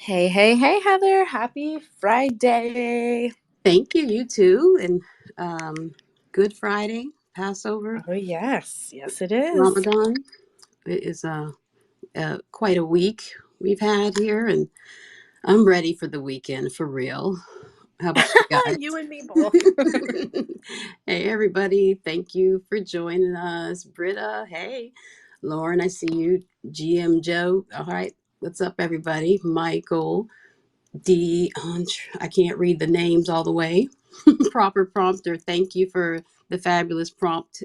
Hey, hey, hey, Heather. Happy Friday. Thank you, you too. And Good Friday, Passover, Oh, yes. Yes, it is. Ramadan. It is quite a week we've had here, and I'm ready for the weekend for real. How about you guys? You and me both. Hey, everybody. Thank you for joining us. Britta, hey. Lauren, I see you. GM Joe. All right. What's up, everybody? Michael, I can't read the names all the way. Proper prompter. Thank you for the fabulous prompt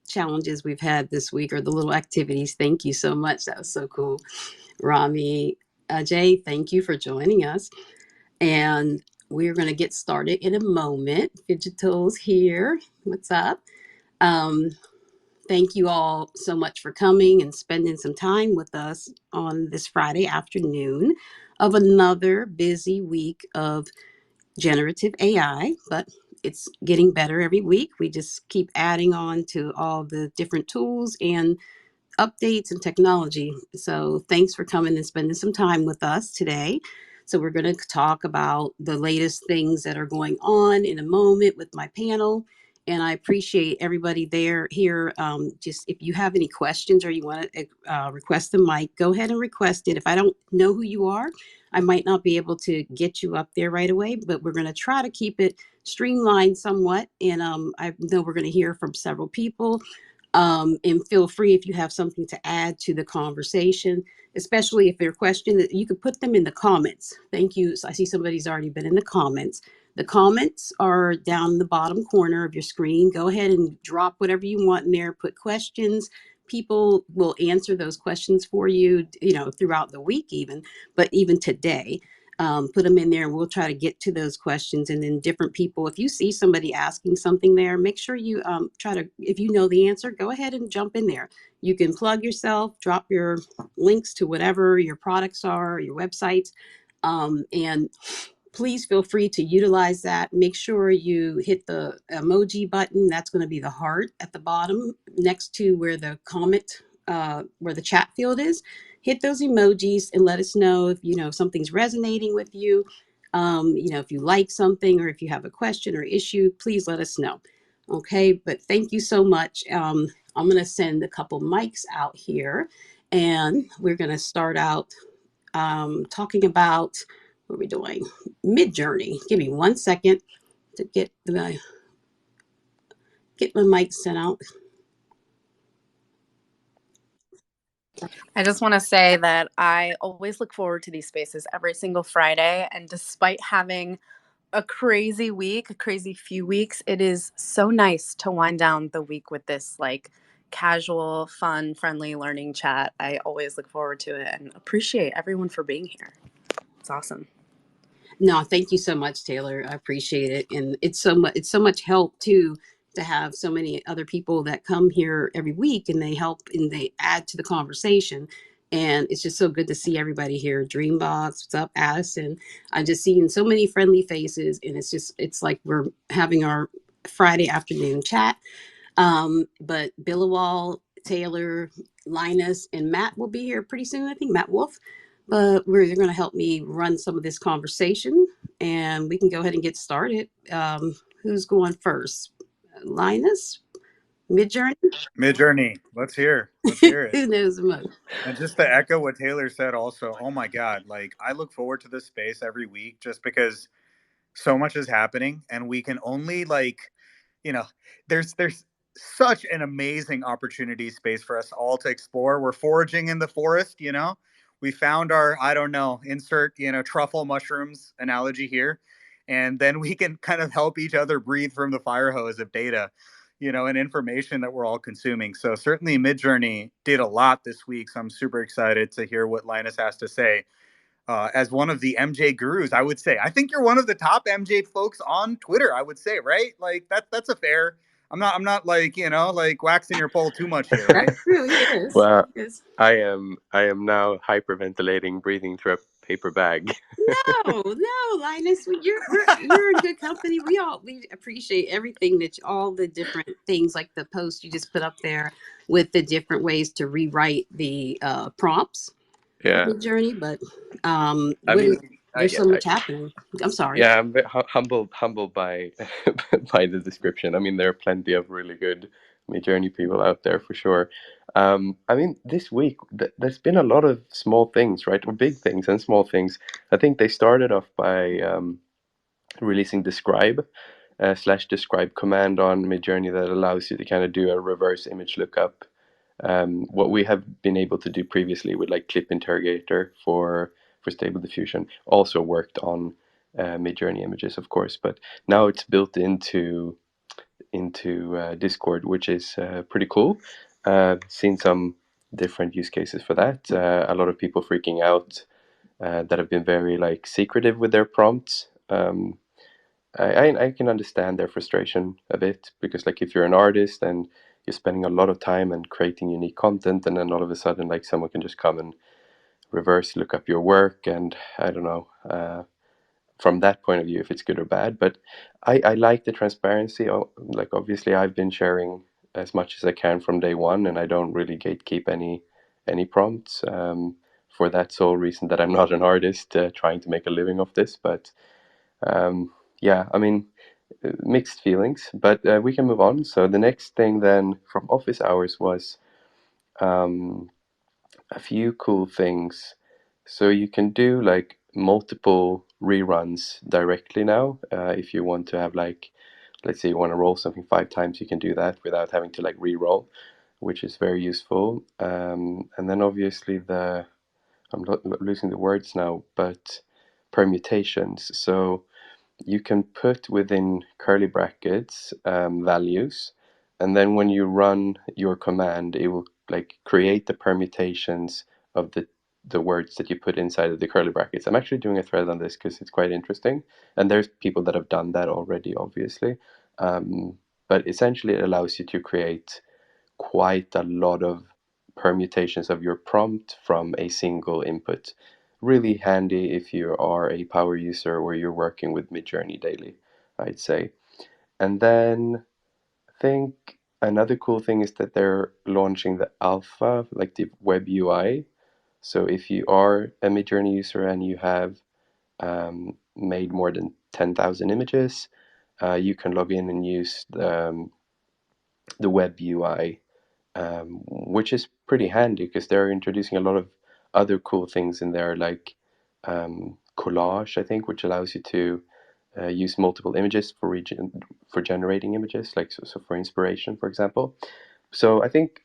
challenges we've had this week, or the little activities. Thank you so much. That was so cool. Rami, Jay, thank you for joining us. And we're going to get started in a moment. Digital's here. What's up? Um, Thank you all so much for coming and spending some time with us on this Friday afternoon of another busy week of generative AI, but it's getting better every week. We just keep adding on to all the different tools and updates and technology. So thanks for coming and spending some time with us today. So we're going to talk about the latest things that are going on in a moment with my panel. And I appreciate everybody there here. Just if you have any questions or you want to request the mic, go ahead and request it. If I don't know who you are, I might not be able to get you up there right away, but we're going to try to keep it streamlined somewhat. And I know we're going to hear from several people, and feel free if you have something to add to the conversation, especially if there are questions that you could put them in the comments. Thank you. So I see somebody's already been in the comments. The comments are down in the bottom corner of your screen. Go ahead and drop whatever you want in there. Put questions. People will answer those questions for you, throughout the week even, but even today. Put them in there and we'll try to get to those questions. And then different people, if you see somebody asking something there, make sure you try to, if you know the answer, go ahead and jump in there. You can plug yourself, drop your links to whatever your products are, your websites, and please feel free to utilize that. Make sure you hit the emoji button. That's going to be the heart at the bottom next to where the comment, where the chat field is. Hit those emojis and let us know if something's resonating with you. If you like something or if you have a question or issue, please let us know. Okay, but thank you so much. I'm going to send a couple mics out here, and we're going to start out talking about what are we doing? Midjourney. Give me 1 second to get my mic sent out. I just want to say that I always look forward to these spaces every single Friday. And despite having a crazy week, a crazy few weeks, it is so nice to wind down the week with this casual, fun, friendly learning chat. I always look forward to it and appreciate everyone for being here. It's awesome. No, thank you so much, Taylor. I appreciate it, and it's so much help too to have so many other people that come here every week and they help and they add to the conversation. And it's just so good to see everybody here. Dreambox, what's up, Addison? I'm just seeing so many friendly faces, and it's like we're having our Friday afternoon chat. But Billawall, Taylor, Linus, and Matt will be here pretty soon. I think Matt Wolf. But they're going to help me run some of this conversation, and we can go ahead and get started. Who's going first? Linus, Midjourney. Midjourney, let's hear. Let's hear it. Who knows the most? And just to echo what Taylor said also, oh my God, like I look forward to this space every week just because so much is happening and we can only you know, there's such an amazing opportunity space for us all to explore. We're foraging in the forest. We found our, I don't know, insert, truffle mushrooms analogy here. And then we can kind of help each other breathe from the fire hose of data, and information that we're all consuming. So certainly Midjourney did a lot this week. So I'm super excited to hear what Linus has to say. As one of the MJ gurus, I would say. I think you're one of the top MJ folks on Twitter, I would say, right? Like that's a fair. I'm not like waxing your pole too much here, right? That's true. He is. Well, He is. I am now hyperventilating, breathing through a paper bag. No, Linus. You're in good company. We appreciate everything all the different things like the post you just put up there with the different ways to rewrite the prompts. Yeah. Midjourney, but I what mean, is, there's so much happening. I'm sorry. yeah, I'm humbled by by the description. I mean, there are plenty of really good Midjourney people out there for sure. I mean, this week there's been a lot of small things, right, or big things and small things. I think they started off by releasing Describe slash Describe command on Midjourney that allows you to kind of do a reverse image lookup. What we have been able to do previously with like Clip Interrogator for Stable Diffusion also worked on Midjourney images, of course, but now it's built into Discord, which is pretty cool. Seen some different use cases for that. A lot of people freaking out that have been very like secretive with their prompts. I can understand their frustration a bit because like if you're an artist and you're spending a lot of time and creating unique content and then all of a sudden like someone can just come and reverse look up your work and I don't know from that point of view if it's good or bad. But I like the transparency. Like obviously I've been sharing as much as I can from day one and I don't really gatekeep any prompts for that sole reason that I'm not an artist trying to make a living of this. But yeah, I mean, mixed feelings, but we can move on. So the next thing then from office hours was um, a few cool things. So you can do like multiple reruns directly now. If you want to have like, let's say you want to roll something 5 times, you can do that without having to like re-roll, which is very useful. And then obviously I'm losing the words now, but permutations. So you can put within curly brackets values, and then when you run your command, it will like create the permutations of the words that you put inside of the curly brackets. I'm actually doing a thread on this because it's quite interesting, and there's people that have done that already, obviously. But essentially, it allows you to create quite a lot of permutations of your prompt from a single input. Really handy if you are a power user or you're working with Midjourney daily, I'd say. And then I think another cool thing is that they're launching the alpha, like the web UI. So if you are a Midjourney user and you have made more than 10,000 images, you can log in and use the web UI, which is pretty handy because they're introducing a lot of other cool things in there, like collage, I think, which allows you to use multiple images for generating images, like so for inspiration, for example. So I think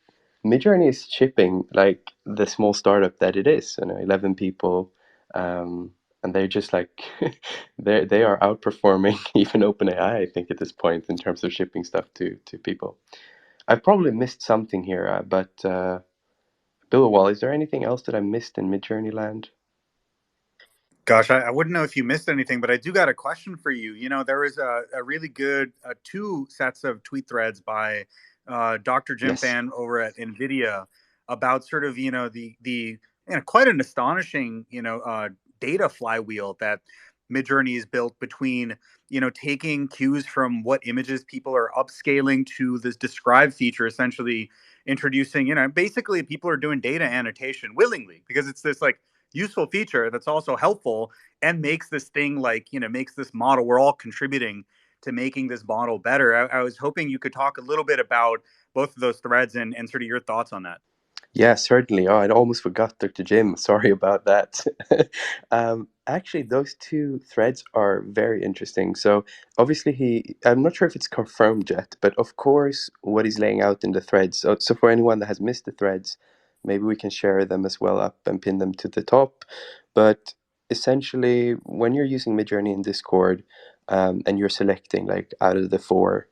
Midjourney is shipping like the small startup that it is, 11 people, and they're just like they are outperforming even OpenAI, I think, at this point in terms of shipping stuff to people. I've probably missed something here, but Billowall, is there anything else that I missed in Midjourney land? Gosh, I wouldn't know if you missed anything, but I do got a question for you. There was a really good two sets of tweet threads by Dr. Jim Yes. Fan over at NVIDIA about sort of, the quite an astonishing, data flywheel that Midjourney is built between, taking cues from what images people are upscaling to this describe feature, essentially introducing, basically people are doing data annotation willingly because it's this like useful feature that's also helpful and makes this thing like makes this model, we're all contributing to making this model better. I was hoping you could talk a little bit about both of those threads and sort of your thoughts on that. Yeah, certainly. Oh, I almost forgot Dr. Jim. Sorry about that. Actually, those two threads are very interesting. So, obviously, I'm not sure if it's confirmed yet, but of course, what he's laying out in the threads. So for anyone that has missed the threads, maybe we can share them as well up and pin them to the top. But essentially, when you're using Midjourney in Discord and you're selecting like out of the four,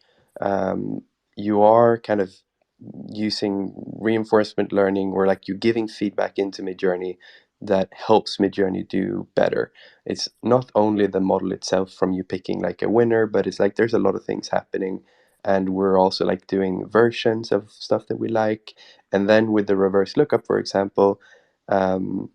you are kind of using reinforcement learning or like you giving feedback into Midjourney that helps Midjourney do better. It's not only the model itself from you picking like a winner, but it's like there's a lot of things happening. And we're also like doing versions of stuff that we like. And then with the reverse lookup, for example, um,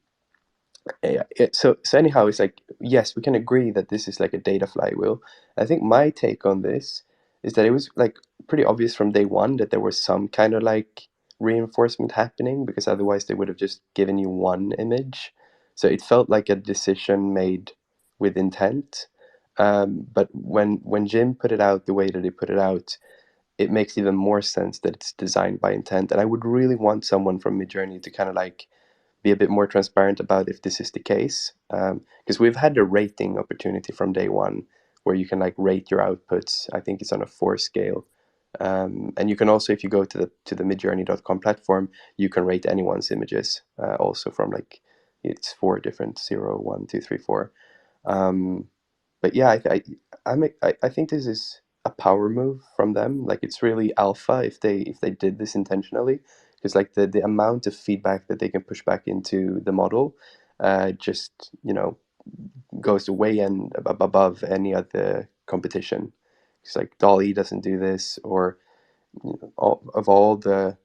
so anyhow, it's like, yes, we can agree that this is like a data flywheel. I think my take on this is that it was like pretty obvious from day one that there was some kind of like reinforcement happening, because otherwise they would have just given you one image. So it felt like a decision made with intent. But when Jim put it out the way that he put it out, it makes even more sense that it's designed by intent. And I would really want someone from Midjourney to kind of like be a bit more transparent about if this is the case, because we've had a rating opportunity from day one where you can like rate your outputs. I think it's on a 4 scale, and you can also, if you go to the midjourney.com platform, you can rate anyone's images, also from like, it's 4 different 0, 1, 2, 3, 4. But yeah, I think this is a power move from them. Like, it's really alpha if they did this intentionally, because like the amount of feedback that they can push back into the model, just goes way and above any other competition. It's like Dolly doesn't do this, or all the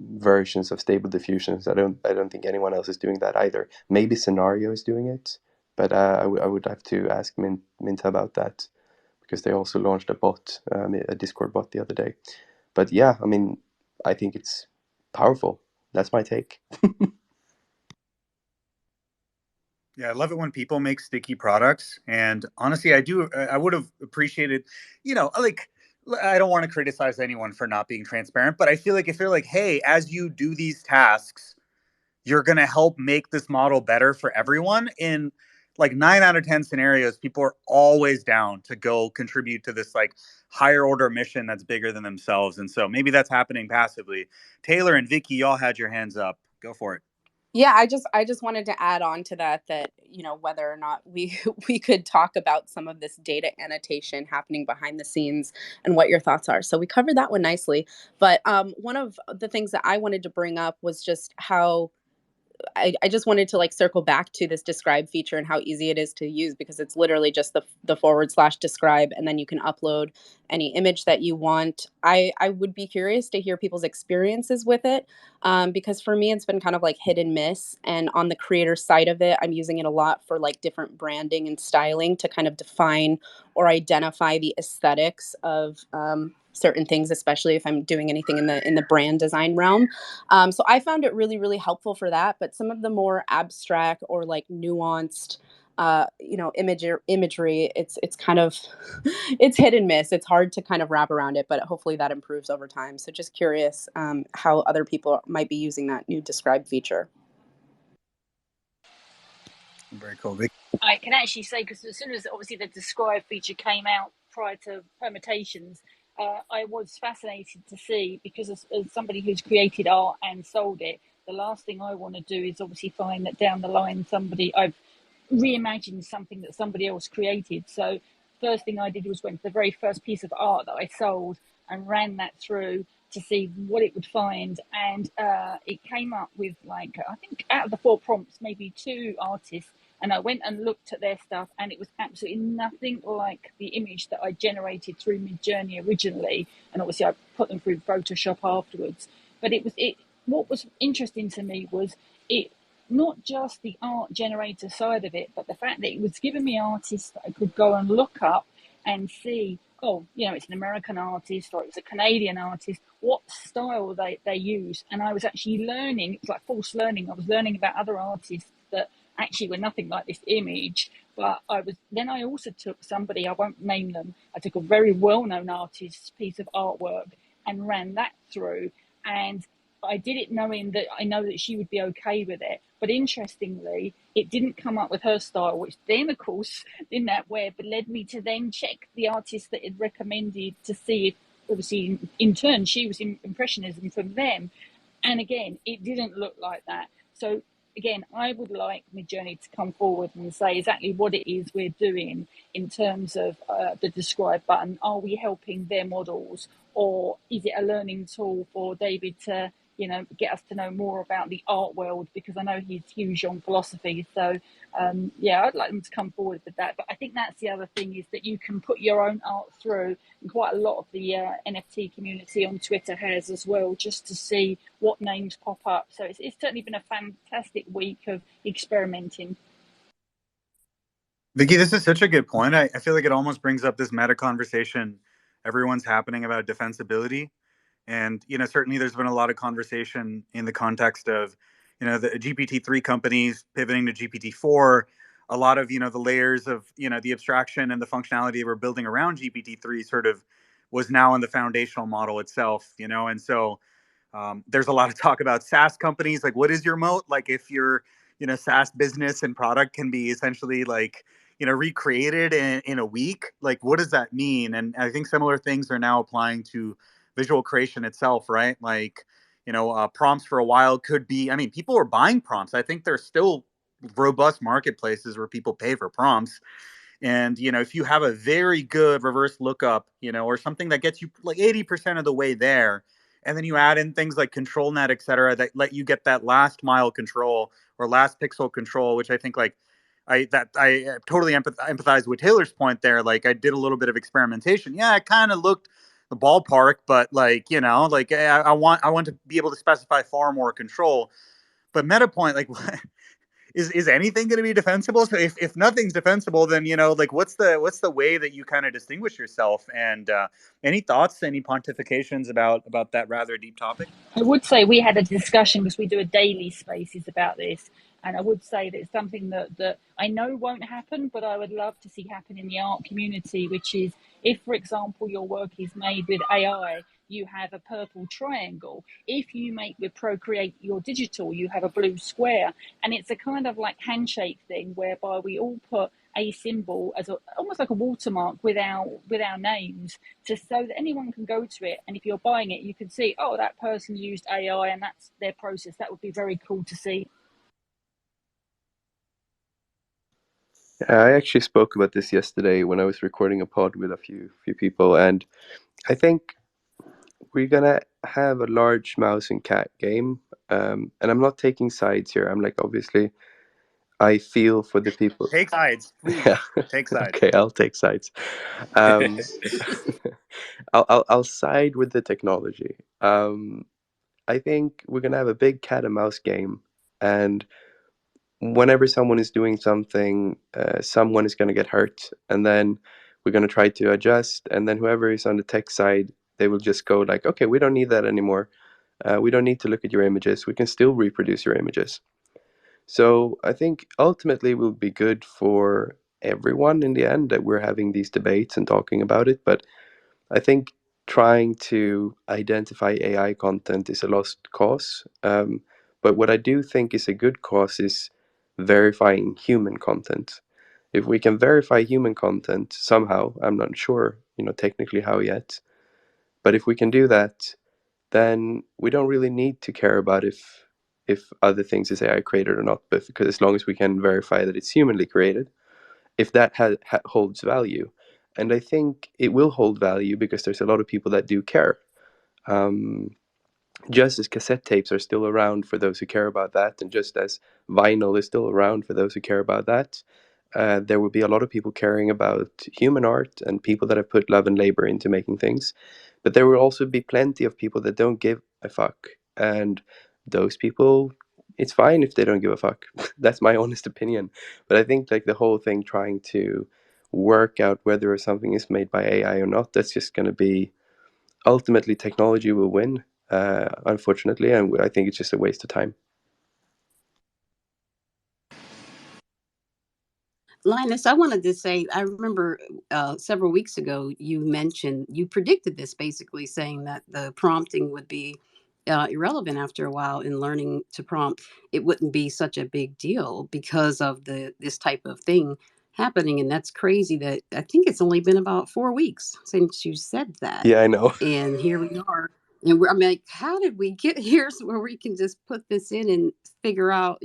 versions of stable diffusions. I don't think anyone else is doing that either. Maybe Scenario is doing it, but I would have to ask Minta about that, because they also launched a bot, a Discord bot the other day. But yeah, I mean, I think it's powerful. That's my take. Yeah, I love it when people make sticky products. And honestly, I would have appreciated, like, I don't want to criticize anyone for not being transparent, but I feel like if they're like, hey, as you do these tasks, you're going to help make this model better for everyone. In like 9 out of 10 scenarios, people are always down to go contribute to this like higher order mission that's bigger than themselves. And so maybe that's happening passively. Taylor and Vicky, y'all had your hands up. Go for it. Yeah, I just wanted to add on to that, whether or not we we could talk about some of this data annotation happening behind the scenes and what your thoughts are. So we covered that one nicely, but one of the things that I wanted to bring up was just how I just wanted to like circle back to this describe feature and how easy it is to use, because it's literally just the / describe, and then you can upload any image that you want. I would be curious to hear people's experiences with it, because for me it's been kind of like hit and miss. And on the creator side of it, I'm using it a lot for like different branding and styling to kind of define or identify the aesthetics of certain things, especially if I'm doing anything in the brand design realm. So I found it really, really helpful for that. But some of the more abstract or like nuanced, imagery, it's kind of it's hit and miss. It's hard to kind of wrap around it, but hopefully that improves over time. So just curious how other people might be using that new describe feature. Very cool. Vicky? I can actually say, because as soon as obviously the describe feature came out prior to permutations, I was fascinated to see, because as somebody who's created art and sold it, the last thing I want to do is obviously find that down the line I've reimagined something that somebody else created. So first thing I did was went to the very first piece of art that I sold and ran that through to see what it would find, and it came up with, like, I think out of the 4 prompts, maybe 2 artists, and I went and looked at their stuff, and it was absolutely nothing like the image that I generated through Midjourney originally, and obviously I put them through Photoshop afterwards. But what was interesting to me was it not just the art generator side of it, but the fact that it was giving me artists that I could go and look up and see, oh, it's an American artist or it was a Canadian artist, what style they use. And I was actually learning, it's like false learning. I was learning about other artists that actually were nothing like this image. But I also took somebody, I won't name them, I took a very well-known artist's piece of artwork and ran that through. And I did it knowing that I know that she would be okay with it. But interestingly, it didn't come up with her style, which then, of course, in that web led me to then check the artist that it recommended to see if, obviously, in turn, she was in Impressionism from them. And again, it didn't look like that. So again, I would like Midjourney to come forward and say exactly what it is we're doing in terms of the describe button. Are we helping their models, or is it a learning tool for David to, get us to know more about the art world? Because I know he's huge on philosophy. So, I'd like them to come forward with that. But I think that's the other thing, is that you can put your own art through, and quite a lot of the NFT community on Twitter has as well, just to see what names pop up. So it's certainly been a fantastic week of experimenting. Vicky, this is such a good point. I feel like it almost brings up this meta conversation everyone's happening about defensibility. And certainly there's been a lot of conversation in the context of the GPT-3 companies pivoting to GPT-4. A lot of the layers of the abstraction and the functionality we're building around GPT-3 sort of was now in the foundational model itself. And so there's a lot of talk about SaaS companies. Like, what is your moat? Like, if your SaaS business and product can be essentially like recreated in a week, like what does that mean? And I think similar things are now applying to visual creation itself, right? Like prompts for a while could be. I mean, people are buying prompts. I think there's still robust marketplaces where people pay for prompts. And if you have a very good reverse lookup, or something that gets you like 80% of the way there, and then you add in things like control net, et cetera, that let you get that last mile control or last pixel control, which I think like I totally empathize with Taylor's point there. Like, I did a little bit of experimentation. Yeah, it kind of looked the ballpark, but like like I want to be able to specify far more control. But meta point, like is anything going to be defensible? So if nothing's defensible, then like what's the way that you kind of distinguish yourself? And any thoughts, any pontifications about that rather deep topic? I would say we had a discussion because we do a daily spaces about this, and I would say that it's something that I know won't happen, but I would love to see happen in the art community, which is if, for example, your work is made with AI, you have a purple triangle. If you make with Procreate your digital, you have a blue square, and it's a kind of like handshake thing whereby we all put a symbol as almost like a watermark with our names, just so that anyone can go to it, and if you're buying it you can see, oh, that person used AI and that's their process. That would be very cool to see. I actually spoke about this yesterday when I was recording a pod with a few people, and I think we're gonna have a large mouse and cat game. And I'm not taking sides here. I'm like, obviously, I feel for the people. Take sides, please. Yeah. Take sides. Okay, I'll take sides. Um, I'll side with the technology. I think we're gonna have a big cat and mouse game, and whenever someone is doing something, someone is gonna get hurt, and then we're gonna try to adjust, and then whoever is on the tech side, they will just go like, okay, we don't need that anymore. We don't need to look at your images. We can still reproduce your images. So I think ultimately it will be good for everyone in the end that we're having these debates and talking about it. But I think trying to identify AI content is a lost cause. But what I do think is a good cause is verifying human content. If we can verify human content somehow, I'm not sure, technically how yet, but if we can do that, then we don't really need to care about if other things is AI created or not. But because as long as we can verify that it's humanly created, if that holds value, and I think it will hold value because there's a lot of people that do care. Um, just as cassette tapes are still around for those who care about that, and just as vinyl is still around for those who care about that, there will be a lot of people caring about human art and people that have put love and labor into making things. But there will also be plenty of people that don't give a fuck. And those people, it's fine if they don't give a fuck. That's my honest opinion. But I think like the whole thing trying to work out whether something is made by AI or not, that's just going to be ultimately technology will win, unfortunately. And I think it's just a waste of time. Linus, I wanted to say, I remember several weeks ago you predicted this, basically saying that the prompting would be irrelevant after a while. In learning to prompt, it wouldn't be such a big deal because of this type of thing happening. And that's crazy that I think it's only been about 4 weeks since you said that. Yeah, I know. And here we are. And I'm like, how did we get here so where we can just put this in and figure out,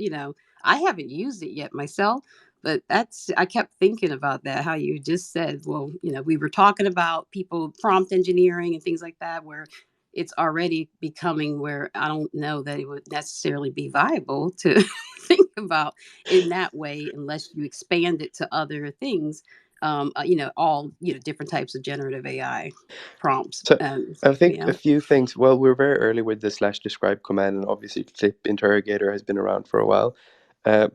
I haven't used it yet myself, but I kept thinking about that, how you just said, well, we were talking about people prompt engineering and things like that, where it's already becoming where I don't know that it would necessarily be viable to think about in that way unless you expand it to other things. All different types of generative AI prompts. So I think Yeah. a few things. Well, we're very early with the /describe command, and obviously clip interrogator has been around for a while.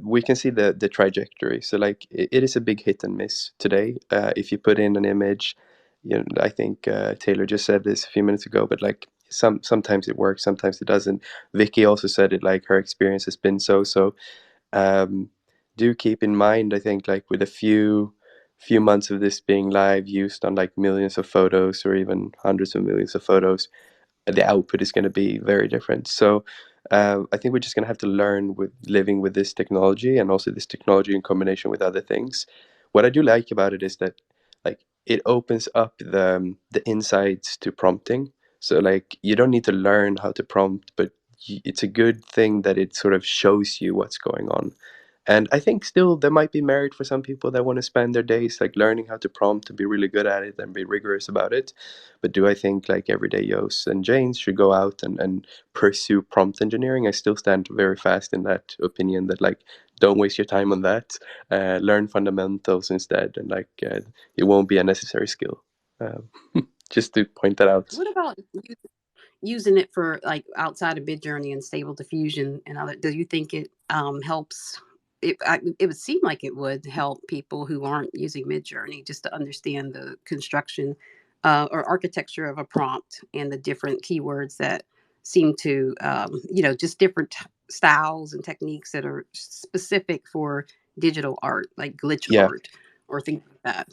We can see the trajectory. So like it is a big hit and miss today. If you put in an image, I think Taylor just said this a few minutes ago, but like sometimes it works, sometimes it doesn't. Vicky also said it, like her experience has been so. um, do keep in mind, I think, like with a few months of this being live, used on like millions of photos or even hundreds of millions of photos, the output is going to be very different. So I think we're just going to have to learn with living with this technology, and also this technology in combination with other things. What I do like about it is that like it opens up the insights to prompting. So like you don't need to learn how to prompt, but it's a good thing that it sort of shows you what's going on. And I think still there might be merit for some people that want to spend their days like learning how to prompt and be really good at it and be rigorous about it. But do I think like everyday Yos and Janes should go out and pursue prompt engineering? I still stand very fast in that opinion that like don't waste your time on that. Learn fundamentals instead, and like it won't be a necessary skill. Um, just to point that out. What about using it for like outside of Midjourney and Stable Diffusion and other? Do you think it helps? It would seem like it would help people who aren't using Midjourney just to understand the construction or architecture of a prompt and the different keywords that seem to, just different styles and techniques that are specific for digital art, like glitch Yeah, art or things like that.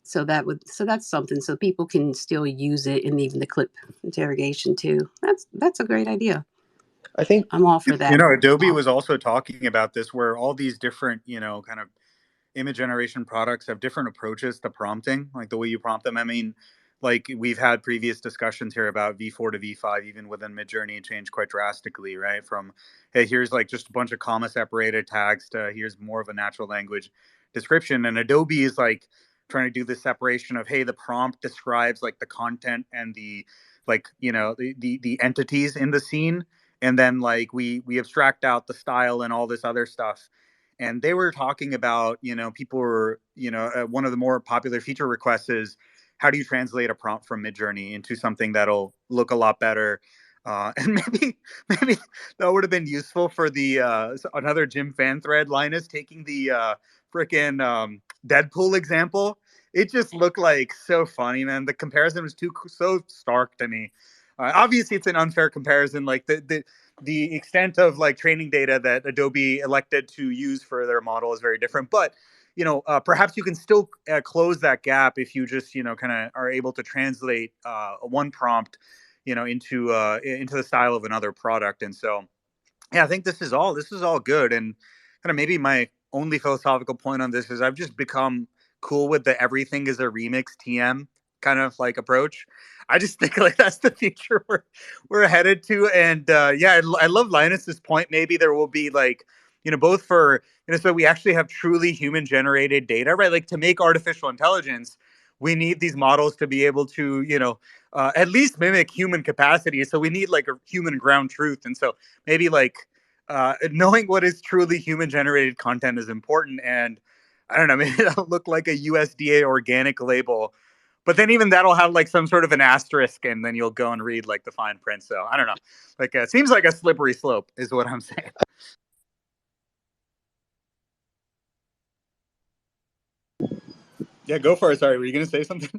So that's something so people can still use it in even the clip interrogation too. That's a great idea. I think. I'm all for You that. know, Adobe was also talking about this, where all these different, kind of image generation products have different approaches to prompting, like the way you prompt them. I mean, like we've had previous discussions here about V4 to V5, even within Midjourney, it changed quite drastically, right? From, hey, here's like just a bunch of comma separated tags to here's more of a natural language description. And Adobe is like trying to do the separation of, hey, the prompt describes like the content and the like, the entities in the scene. And then like we abstract out the style and all this other stuff. And they were talking about, people were, one of the more popular feature requests is how do you translate a prompt from Midjourney into something that'll look a lot better. And maybe that would have been useful for the another Jim fan thread. Linus taking the freaking Deadpool example. It just looked like so funny, man. The comparison was so stark to me. Obviously, it's an unfair comparison. Like the extent of like training data that Adobe elected to use for their model is very different. But perhaps you can still close that gap if you just kind of are able to translate one prompt into the style of another product. And so yeah, I think this is all good. And kind of maybe my only philosophical point on this is I've just become cool with the everything is a remix TM kind of like approach. I just think like that's the future we're headed to. And yeah, I love Linus's point. Maybe there will be like, both for, so we actually have truly human generated data, right? Like to make artificial intelligence, we need these models to be able to, at least mimic human capacity. So we need like a human ground truth. And so maybe like knowing what is truly human generated content is important. And I don't know, maybe that'll look like a USDA organic label, but then even that'll have like some sort of an asterisk, and then you'll go and read like the fine print. So I don't know, like it seems like a slippery slope is what I'm saying. Yeah, go for it. Sorry, were you gonna say something?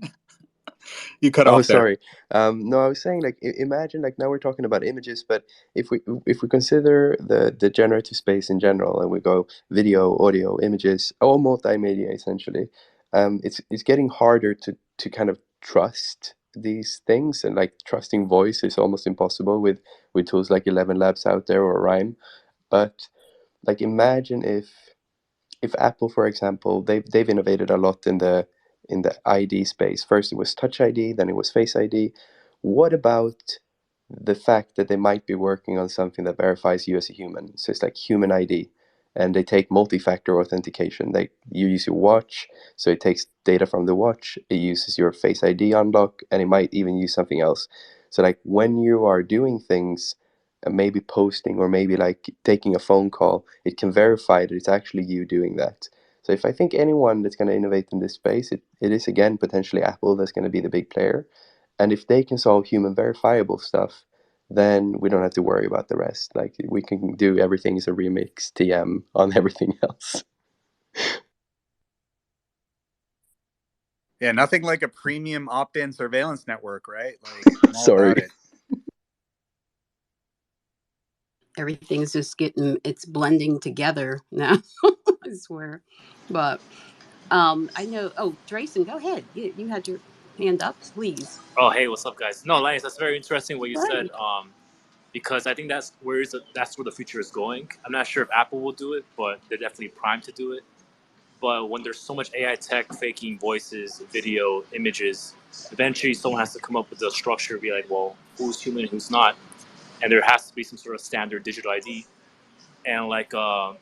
You cut Oh, off there. sorry. No, I was saying like imagine like now we're talking about images, but if we consider the generative space in general, and we go video, audio, images, all multimedia essentially, it's getting harder to kind of trust these things, and like trusting voice is almost impossible with tools like 11 Labs out there or Rhyme. But like imagine if Apple, for example, they've innovated a lot in the ID space. First it was Touch ID, then it was Face ID. What about the fact that they might be working on something that verifies you as a human? So it's like human ID, and they take multi-factor authentication. You use your watch, so it takes data from the watch. It uses your Face ID unlock, and it might even use something else. So like when you are doing things, maybe posting or maybe like taking a phone call, it can verify that it's actually you doing that. So if I think anyone that's going to innovate in this space, it is again potentially Apple that's going to be the big player. And if they can solve human verifiable stuff, then we don't have to worry about the rest. Like we can do everything as a remix TM on everything else. Yeah, nothing like a premium opt-in surveillance network, right? Like I'm all about Sorry. it. Everything's just it's blending together now. I swear. But I know. Oh, Drayson, go ahead. You had your hand up, please. Oh, hey, what's up, guys? No, Lance, that's very interesting what you said. Right. Because I think that's where the future is going. I'm not sure if Apple will do it, but they're definitely primed to do it. But when there's so much AI tech faking voices, video, images, eventually someone has to come up with a structure and be like, well, who's human, who's not, and there has to be some sort of standard digital ID. And I forgot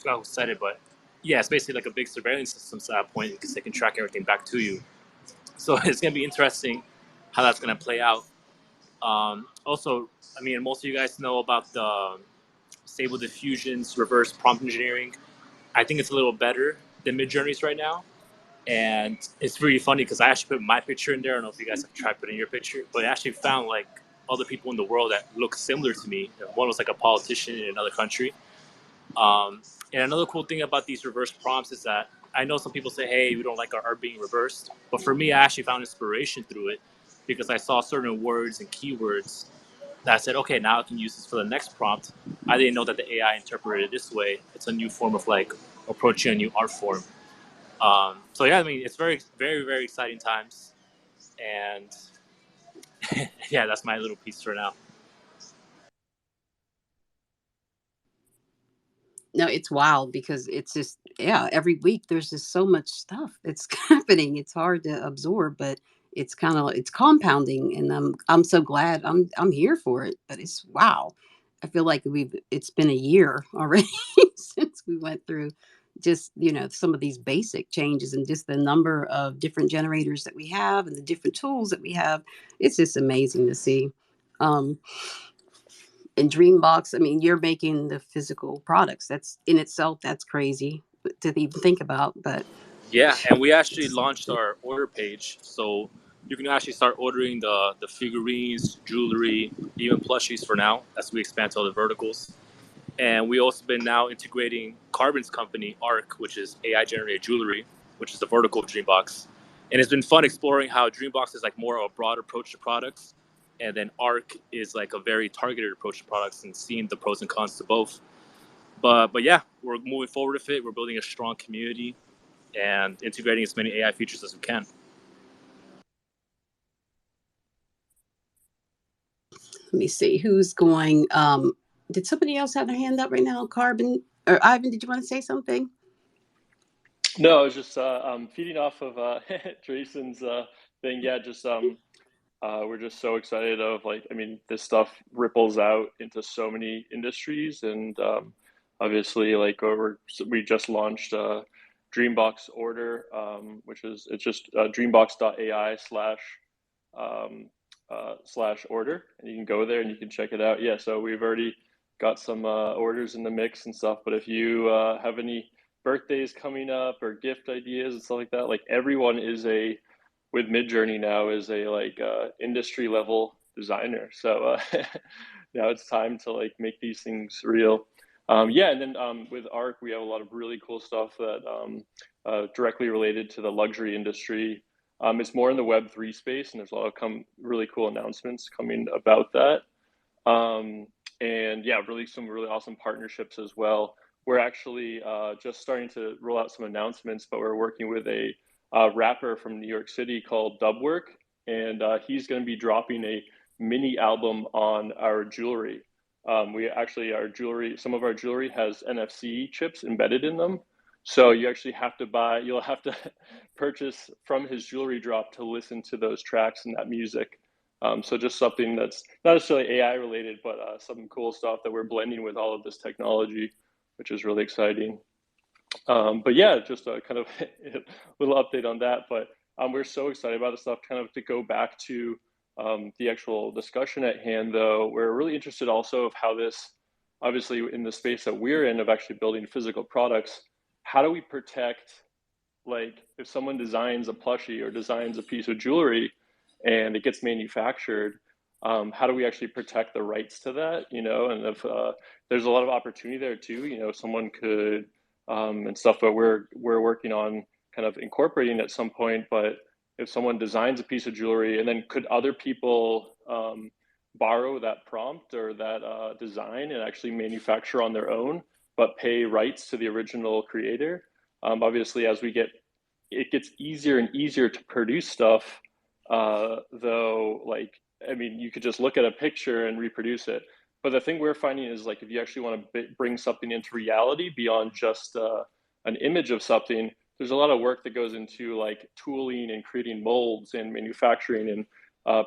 who said it, but yeah, it's basically like a big surveillance system to that point because they can track everything back to you. So it's gonna be interesting how that's gonna play out. Also, I mean, most of you guys know about the Stable Diffusion's reverse prompt engineering. I think it's a little better than Midjourney's right now. And it's really funny because I actually put my picture in there. I don't know if you guys have tried putting your picture, but I actually found like other people in the world that look similar to me. One was like a politician in another country. And another cool thing about these reverse prompts is that I know some people say, hey, we don't like our art being reversed. But for me, I actually found inspiration through it because I saw certain words and keywords that I said, okay, now I can use this for the next prompt. I didn't know that the AI interpreted it this way. It's a new form of like approaching a new art form. So yeah, I mean, it's very, very, very exciting times. And yeah, that's my little piece for now. No, it's wild because it's just, yeah, every week there's just so much stuff that's happening. It's hard to absorb, but it's compounding, and I'm so glad I'm here for it. But it's wow. I feel like it's been a year already since we went through just, some of these basic changes and just the number of different generators that we have and the different tools that we have. It's just amazing to see. Um, and Dreambox, I mean, you're making the physical products. That's in itself, that's crazy to even think about. But Yeah, and we actually launched our order page, so you can actually start ordering the figurines, jewelry, even plushies for now as we expand to other verticals. And we also been now integrating Carbon's company, Arc, which is AI generated jewelry, which is the vertical of Dreambox. And it's been fun exploring how Dreambox is like more of a broad approach to products, and then Arc is like a very targeted approach to products and seeing the pros and cons to both. But yeah, we're moving forward with it. We're building a strong community and integrating as many AI features as we can. let me see who's going. Did somebody else have their hand up right now? Carbon or Ivan, did you want to say something? No, I was just feeding off of Jason's thing. Yeah, just we're just so excited of like, I mean, this stuff ripples out into so many industries, and obviously, like we just launched Dreambox Order, which is it's just dreambox.ai um, slash order, and you can go there and you can check it out. Yeah, so we've already got some orders in the mix and stuff. But if you have any birthdays coming up or gift ideas and stuff like that, like everyone is with Midjourney now is a like industry level designer. So now it's time to like make these things real. Yeah, and then with Arc, we have a lot of really cool stuff that directly related to the luxury industry. It's more in the Web3 space, and there's a lot of really cool announcements coming about that. And yeah, really some really awesome partnerships as well. We're actually just starting to roll out some announcements, but we're working with a rapper from New York City called Dubwork, and he's going to be dropping a mini album on our jewelry. We actually, some of our jewelry has NFC chips embedded in them. So you actually have to you'll have to purchase from his jewelry drop to listen to those tracks and that music. So just something that's not necessarily AI related, but some cool stuff that we're blending with all of this technology, which is really exciting. But yeah, just a kind of little update on that. But we're so excited about this stuff. Kind of to go back to the actual discussion at hand, though, we're really interested also of how this, obviously in the space that we're in of actually building physical products, how do we protect, like if someone designs a plushie or designs a piece of jewelry and it gets manufactured, how do we actually protect the rights to that? And if there's a lot of opportunity there too, someone could and stuff that we're working on kind of incorporating at some point. But if someone designs a piece of jewelry and then could other people borrow that prompt or that design and actually manufacture on their own, but pay rights to the original creator. Obviously, as it gets easier and easier to produce stuff, though, like, I mean, you could just look at a picture and reproduce it. But the thing we're finding is, like, if you actually want to bring something into reality beyond just an image of something, there's a lot of work that goes into like tooling and creating molds and manufacturing and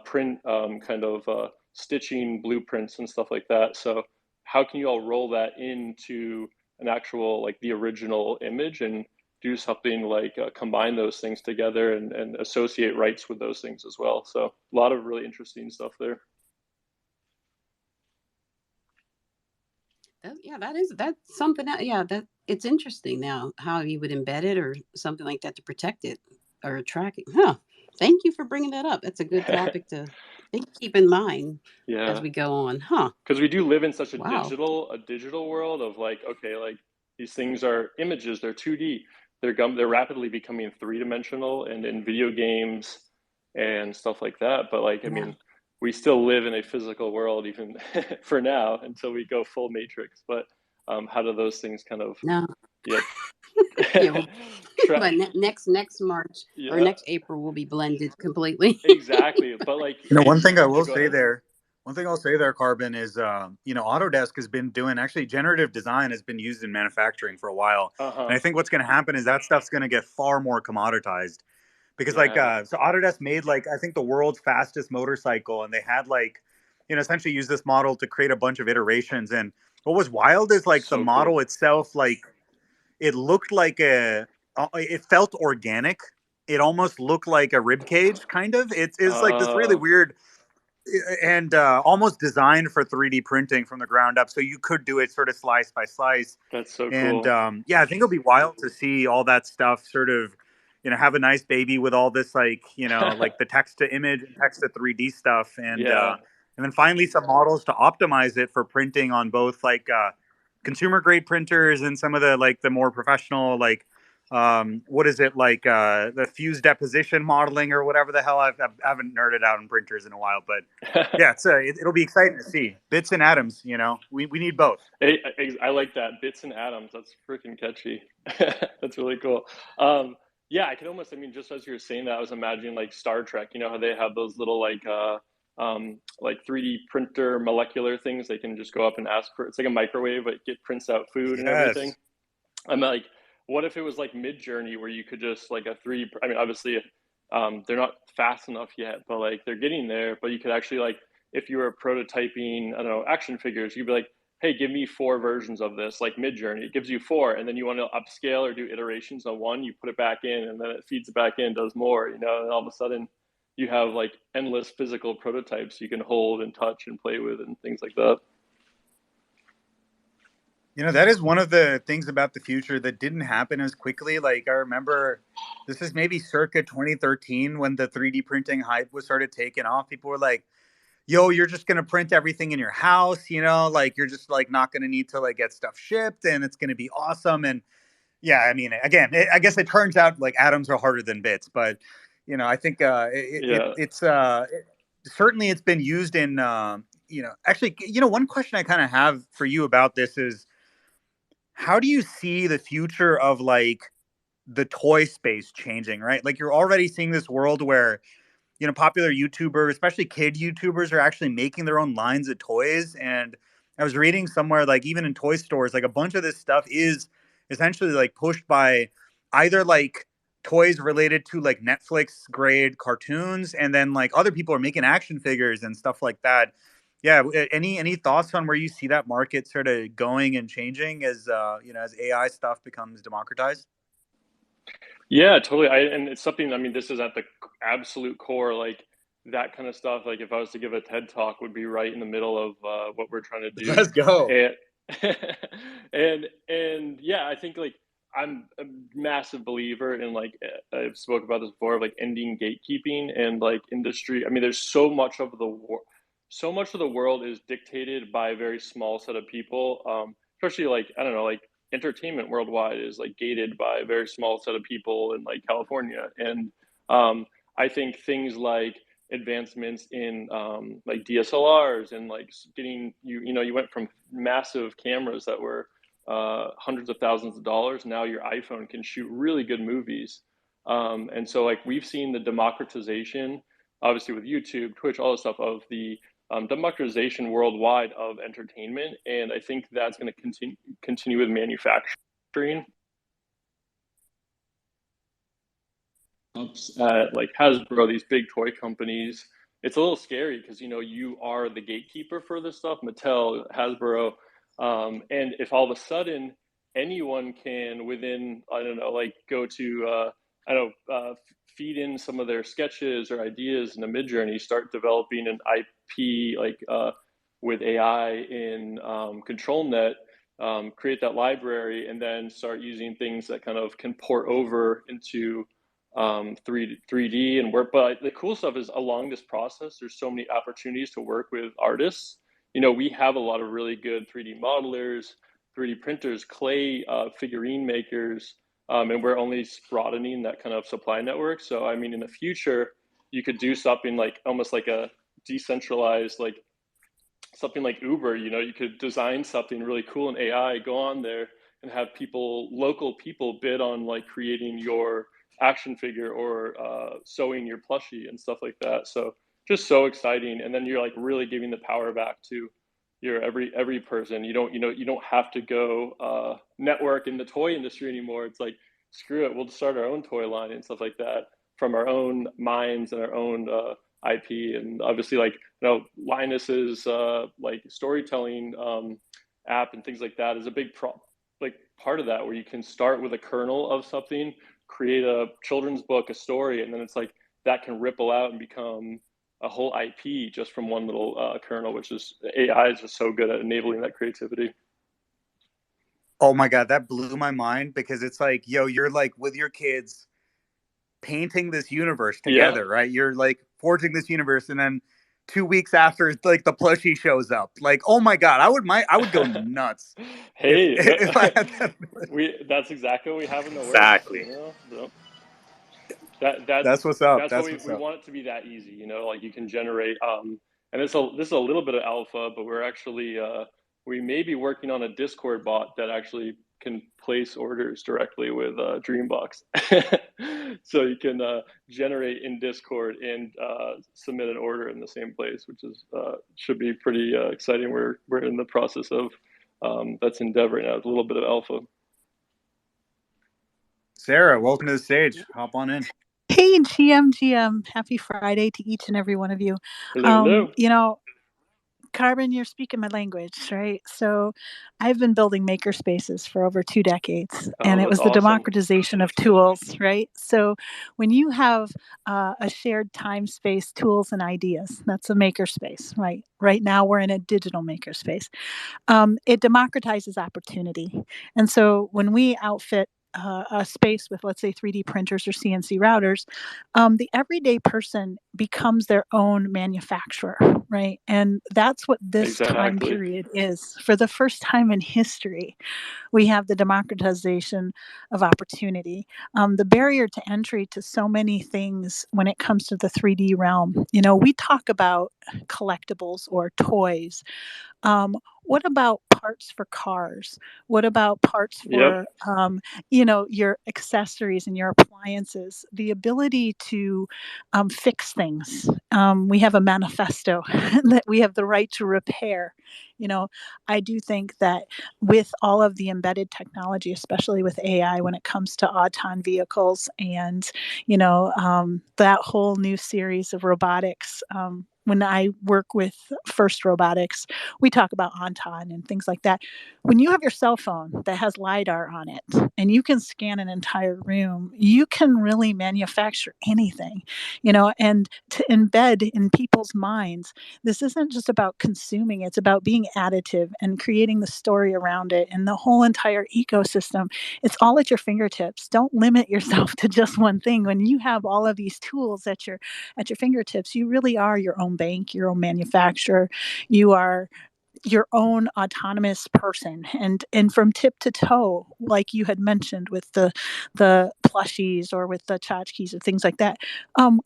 print kind of stitching blueprints and stuff like that. So how can you all roll that into an actual, like, the original image and do something like combine those things together and associate rights with those things as well? So a lot of really interesting stuff there. That's something that, yeah, that it's interesting now how you would embed it or something like that to protect it or track it. Huh. Thank you for bringing that up. That's a good topic to keep in mind as Yeah, we go on. Huh. because we do live in such a Wow. digital world of, like, okay, like, these things are images, they're 2D, they're rapidly becoming three-dimensional and in video games and stuff like that. But, like, I Yeah. mean, we still live in a physical world even for now until we go full matrix. But how do those things kind of, No. yeah, Yeah. Well, tra- but next March or yeah, next April will be blended completely. exactly. But, like, One thing I you will go say ahead. there, Carbon, is Autodesk has been doing, actually, generative design has been used in manufacturing for a while, and Uh-huh. I think what's going to happen is that stuff's going to get far more commoditized because, like, Yeah. so Autodesk made, like, I think the world's fastest motorcycle, and they had, like, essentially used this model to create a bunch of iterations. And what was wild is, like, the So cool. model itself, like, it looked like it felt organic. It almost looked like a rib cage, kind of. It's like this really Uh, weird and almost designed for 3D printing from the ground up. So you could do it sort of slice by slice. that's so And cool. yeah, I think it'll be wild to see all that stuff sort of, have a nice baby with all this, like, like the text to image and text to 3D stuff. Yeah. And then finally some models to optimize it for printing on both, like, consumer grade printers and some of the, like, the more professional, like, what is it, like, the fuse deposition modeling or whatever the hell. I haven't nerded out on printers in a while, but yeah, it'll be exciting to see bits and atoms. We need both. I like that. Bits and atoms. That's freaking catchy. That's really cool. Yeah, I can almost, I mean, just as you were saying that, I was imagining, like, Star Trek, you know, how they have those little, like 3D printer molecular things they can just go up and ask for. It's like a microwave, but it prints out food and everything. Yes. I'm like, what if it was like Midjourney where you could just, like, I mean, obviously, they're not fast enough yet, but, like, they're getting there. But you could actually, like, if you were prototyping, I don't know, action figures, you'd be like, hey, give me 4 versions of this, like Midjourney. It gives you 4, and then you want to upscale or do iterations on one, you put it back in, and then it feeds it back in, does more, and all of a sudden you have, like, endless physical prototypes you can hold and touch and play with and things like that. That is one of the things about the future that didn't happen as quickly. Like, I remember this is maybe circa 2013 when the 3D printing hype was sort of taking off. People were like, yo, you're just going to print everything in your house, like, you're just, like, not going to need to, like, get stuff shipped, and it's going to be awesome. And yeah, I mean, again, I guess it turns out, like, atoms are harder than bits, but I think Yeah. certainly it's been used in actually, one question I kind of have for you about this is, how do you see the future of, like, the toy space changing, right? Like, you're already seeing this world where, popular YouTubers, especially kid YouTubers, are actually making their own lines of toys. And I was reading somewhere, like, even in toy stores, like, a bunch of this stuff is essentially, like, pushed by either, like, toys related to, like, Netflix grade cartoons, and then, like, other people are making action figures and stuff like that. Yeah, any thoughts on where you see that market sort of going and changing as as AI stuff becomes democratized? Yeah, totally. And it's something, I mean, this is at the absolute core, like, that kind of stuff. Like, if I was to give a TED talk, would be right in the middle of what we're trying to do. Let's go. And and yeah, I think, like, I'm a massive believer in, like, I've spoke about this before, of, like, ending gatekeeping and, like, industry. I mean, there's so much of the world is dictated by a very small set of people. Especially, like, I don't know, like, entertainment worldwide is, like, gated by a very small set of people in, like, California. And I think things like advancements in like DSLRs and like getting you went from massive cameras that were hundreds of thousands of dollars. Now your iPhone can shoot really good movies. And so like we've seen the democratization, obviously with YouTube, Twitch, all the stuff of the democratization worldwide of entertainment. And I think that's going to continue with manufacturing. At like Hasbro, these big toy companies, it's a little scary because you are the gatekeeper for this stuff, Mattel, Hasbro, and if all of a sudden anyone can within I don't know like go to I don't know feed in some of their sketches or ideas in a Midjourney, start developing an IP like with AI in ControlNet. Create that library and then start using things that kind of can port over into 3D and work. But the cool stuff is along this process, there's so many opportunities to work with artists. We have a lot of really good 3D modelers, 3D printers, clay figurine makers, and we're only broadening that kind of supply network. So, I mean, in the future, you could do something like almost like a decentralized, like something like Uber. You could design something really cool in AI, go on there and have local people bid on like creating your action figure or sewing your plushie and stuff like that. So just so exciting. And then you're like really giving the power back to your every person. You don't have to go network in the toy industry anymore. It's like, screw it, we'll start our own toy line and stuff like that from our own minds and our own IP. And obviously like Linus's like storytelling app and things like that is a big part of that, where you can start with a kernel of something, create a children's book, a story, and then it's like that can ripple out and become a whole IP just from one little kernel, which is AI is just so good at enabling that creativity. Oh my God, that blew my mind, because it's like, you're like with your kids painting this universe together, right? You're like forging this universe, and then 2 weeks after, like the plushie shows up. Like, oh my God, I would go nuts. Hey, if I had that. That's exactly what we have in the Exactly. works. That's what's up. That's what we want it to be that easy. Like you can generate. And this is a little bit of alpha, but we're actually we may be working on a Discord bot that actually can place orders directly with Dreambox. So you can generate in Discord and submit an order in the same place, which is should be pretty exciting. We're in the process of that's endeavor right now. It's a little bit of alpha. Sarah, welcome to the stage. Hop on in. Hey, GM. Happy Friday to each and every one of you. Hello. Carbon, you're speaking my language, right? So I've been building maker spaces for over 2 decades, and it was the democratization of tools, right? So when you have a shared time space, tools, and ideas, that's a maker space, right? Right now we're in a digital maker space. It democratizes opportunity. And so when we outfit a space with, let's say, 3D printers or CNC routers, the everyday person becomes their own manufacturer, right? And that's what this time period is. For the first time in history, we have the democratization of opportunity. The barrier to entry to so many things when it comes to the 3D realm, we talk about collectibles or toys. What about parts for cars? What about parts for, your accessories and your appliances? The ability to fix things. We have a manifesto that we have the right to repair. I do think that with all of the embedded technology, especially with AI, when it comes to Auton vehicles and, that whole new series of robotics, when I work with First Robotics, we talk about Auton and things like that. When you have your cell phone that has LiDAR on it and you can scan an entire room, you can really manufacture anything, and to embed in people's minds, this isn't just about consuming, it's about being additive and creating the story around it and the whole entire ecosystem. It's all at your fingertips. Don't limit yourself to just one thing. When you have all of these tools at your fingertips, you really are your own bank, your own manufacturer. You are your own autonomous person, and from tip to toe, like you had mentioned with the plushies or with the tchotchkes or things like that.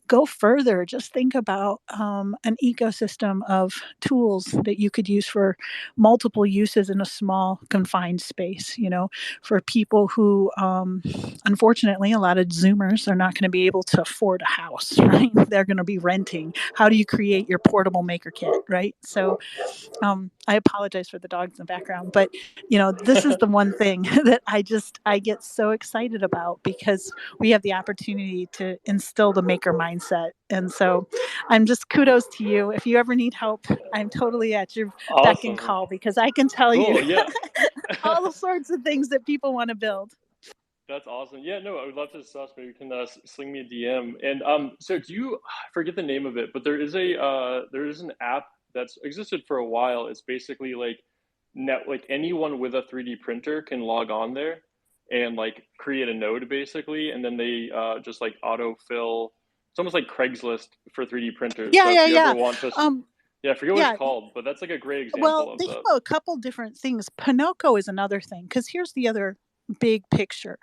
Go further. Just think about an ecosystem of tools that you could use for multiple uses in a small confined space. For people who, unfortunately, a lot of Zoomers are not going to be able to afford a house, right? They're going to be renting. How do you create your portable maker kit, right? So I apologize for the dogs in the background, but this is the one thing that I get so excited about, because we have the opportunity to instill the maker mindset. And so I'm just kudos to you. If you ever need help, I'm totally at your beck and Awesome. call, because I can tell Cool. you Yeah. all the sorts of things that people want to build. That's awesome. Yeah, no, I would love to discuss. Maybe you can sling me a DM. And so do you I forget the name of it, but there is an app that's existed for a while. It's basically like anyone with a 3D printer can log on there and like create a node basically, and then they just like autofill. It's almost like Craigslist for 3D printers. Yeah, So if yeah, you ever yeah. want to, yeah, I forget what it's Yeah. called, but that's like a great Well, example of they the. have a couple different things. Pinocchio is another thing, because here's the other big picture.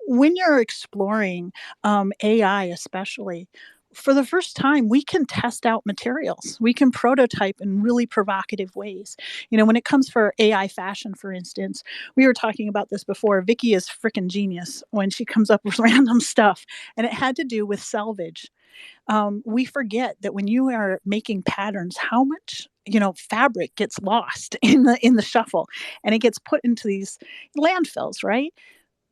When you're exploring AI, especially, for the first time, we can test out materials. We can prototype in really provocative ways. When it comes for AI fashion, for instance, we were talking about this before. Vicky is freaking genius when she comes up with random stuff, and it had to do with selvage. We forget that when you are making patterns, how much fabric gets lost in the shuffle, and it gets put into these landfills, right?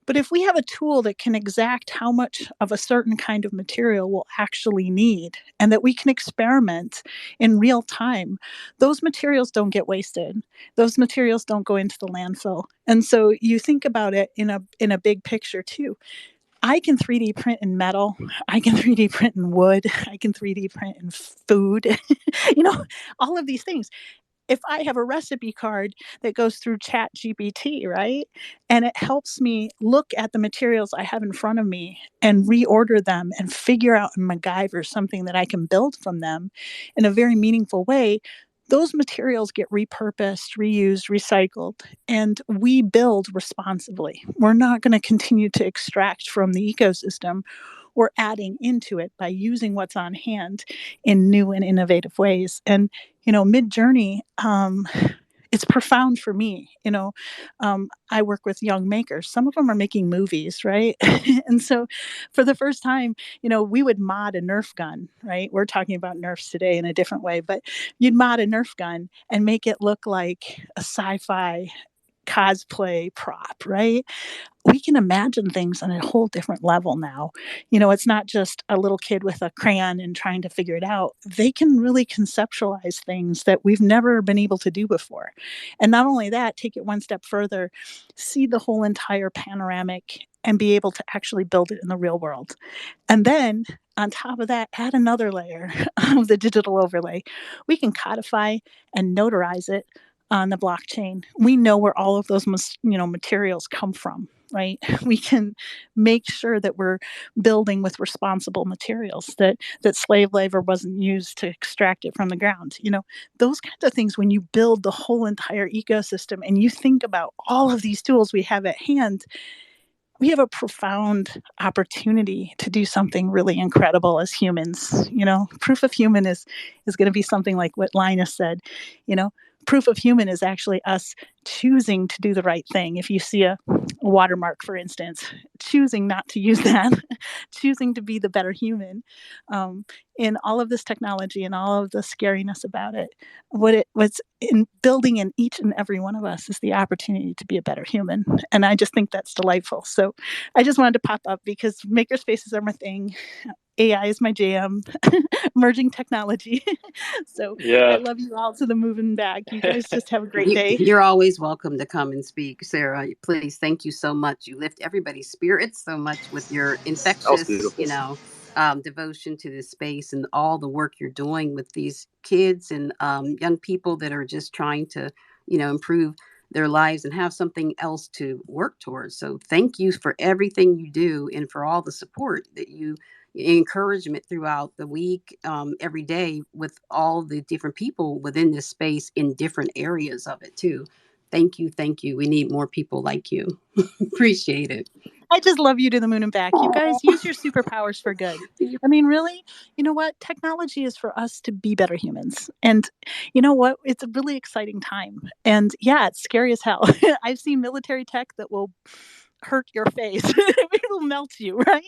But if we have a tool that can exact how much of a certain kind of material we'll actually need, and that we can experiment in real time, those materials don't get wasted. Those materials don't go into the landfill. And so you think about it in a big picture too. I can 3D print in metal. I can 3D print in wood. I can 3D print in food. All of these things. If I have a recipe card that goes through Chat GPT, right? And it helps me look at the materials I have in front of me and reorder them and figure out in MacGyver something that I can build from them in a very meaningful way. Those materials get repurposed, reused, recycled, and we build responsibly. We're not going to continue to extract from the ecosystem. We're adding into it by using what's on hand in new and innovative ways. And Midjourney, it's profound for me. I work with young makers. Some of them are making movies, right? And so for the first time, we would mod a Nerf gun, right? We're talking about Nerfs today in a different way, but you'd mod a Nerf gun and make it look like a sci-fi cosplay prop, right? We can imagine things on a whole different level now. It's not just a little kid with a crayon and trying to figure it out. They can really conceptualize things that we've never been able to do before. And not only that, take it one step further, see the whole entire panoramic and be able to actually build it in the real world. And then on top of that, add another layer of the digital overlay. We can codify and notarize it on the blockchain. We know where all of those materials come from, right? We can make sure that we're building with responsible materials, that slave labor wasn't used to extract it from the ground. Those kinds of things. When you build the whole entire ecosystem and you think about all of these tools we have at hand, we have a profound opportunity to do something really incredible as humans. Proof of human is going to be something like what Linus said. Proof of human is actually us choosing to do the right thing. If you see a watermark, for instance, choosing not to use that, choosing to be the better human. In all of this technology and all of the scariness about it, what's in building in each and every one of us is the opportunity to be a better human. And I just think that's delightful. So I just wanted to pop up because makerspaces are my thing. AI is my jam. Emerging technology. So I Yeah. love you all to the moon and back. You guys just have a great day. You're always welcome to come and speak, Sarah. Please, thank you so much. You lift everybody's spirits so much with your infectious, devotion to this space and all the work you're doing with these kids and young people that are just trying to, improve their lives and have something else to work towards. So thank you for everything you do and for all the support that you encouragement throughout the week, every day with all the different people within this space in different areas of it too. Thank you. We need more people like you. Appreciate it. I just love you to the moon and back. You guys use your superpowers for good. I mean, really, you know what? Technology is for us to be better humans. And you know what? It's a really exciting time. And yeah, it's scary as hell. I've seen military tech that will hurt your face. It will melt you, right?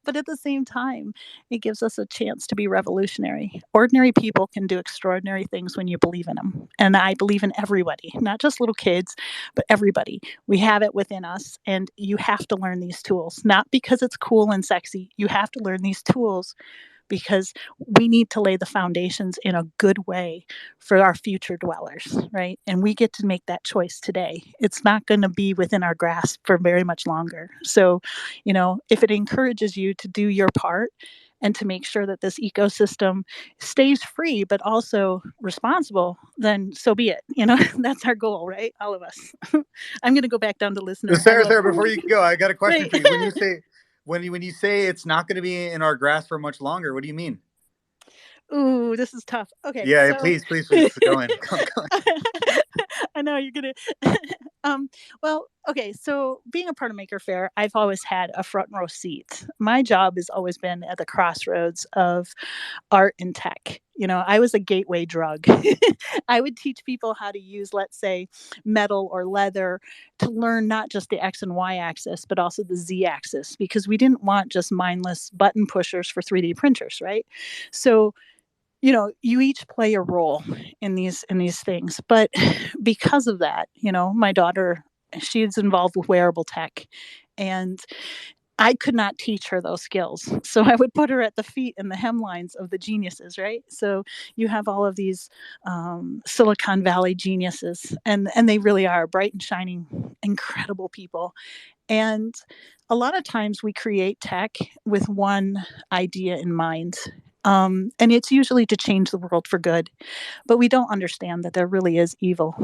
But at the same time, it gives us a chance to be revolutionary. Ordinary people can do extraordinary things when you believe in them. And I believe in everybody, not just little kids, but everybody. We have it within us, and you have to learn these tools, not because it's cool and sexy. You have to learn these tools because we need to lay the foundations in a good way for our future dwellers, right? And we get to make that choice today. It's not going to be within our grasp for very much longer. So, you know, if it encourages you to do your part and to make sure that this ecosystem stays free but also responsible, then so be it. You know, that's our goal, right? All of us. I'm going to go back down to listener. Sarah, before you go, I got a question Right. for you. When you say it's not going to be in our grasp for much longer, what do you mean? Ooh, this is tough. Okay, Yeah, so please, go in. Go in. I know you're gonna. Well, okay. So being a part of Maker Faire, I've always had a front row seat. My job has always been at the crossroads of art and tech. You know, I was a gateway drug. I would teach people how to use, let's say, metal or leather to learn not just the X and Y axis, but also the Z axis, because we didn't want just mindless button pushers for 3D printers, right? So you know, you each play a role in these things, but because of that, you know, my daughter, she's involved with wearable tech, and I could not teach her those skills. So I would put her at the feet and the hemlines of the geniuses, right? So you have all of these Silicon Valley geniuses, and they really are bright and shining, incredible people. And a lot of times we create tech with one idea in mind. And it's usually to change the world for good. But we don't understand that there really is evil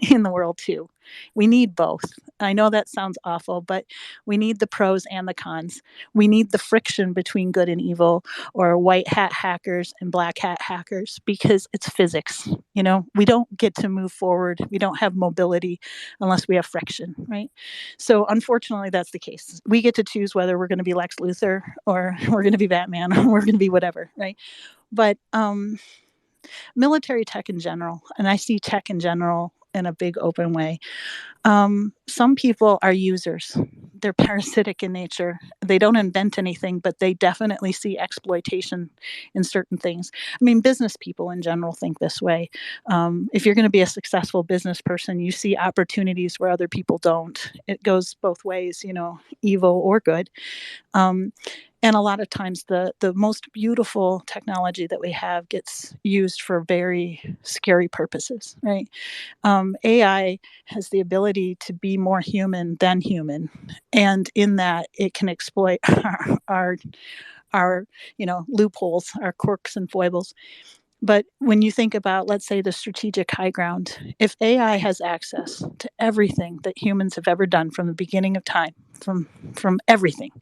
in the world too. We need both. I know that sounds awful, but we need the pros and the cons. We need the friction between good and evil, or white hat hackers and black hat hackers, because it's physics. You know, we don't get to move forward. We don't have mobility unless we have friction, right? So unfortunately, that's the case. We get to choose whether we're going to be Lex Luthor or we're going to be Batman or we're going to be whatever, right? But military tech in general, and I see tech in general in a big open way. Some people are users. They're parasitic in nature. They don't invent anything, but they definitely see exploitation in certain things. I mean, business people in general think this way. If you're going to be a successful business person, you see opportunities where other people don't. It goes both ways, you know, evil or good. Um, and a lot of times the most beautiful technology that we have gets used for very scary purposes, right? AI has the ability to be more human than human, and in that it can exploit our you know, loopholes, our quirks and foibles. But when you think about, let's say, the strategic high ground, if AI has access to everything that humans have ever done from the beginning of time, from everything,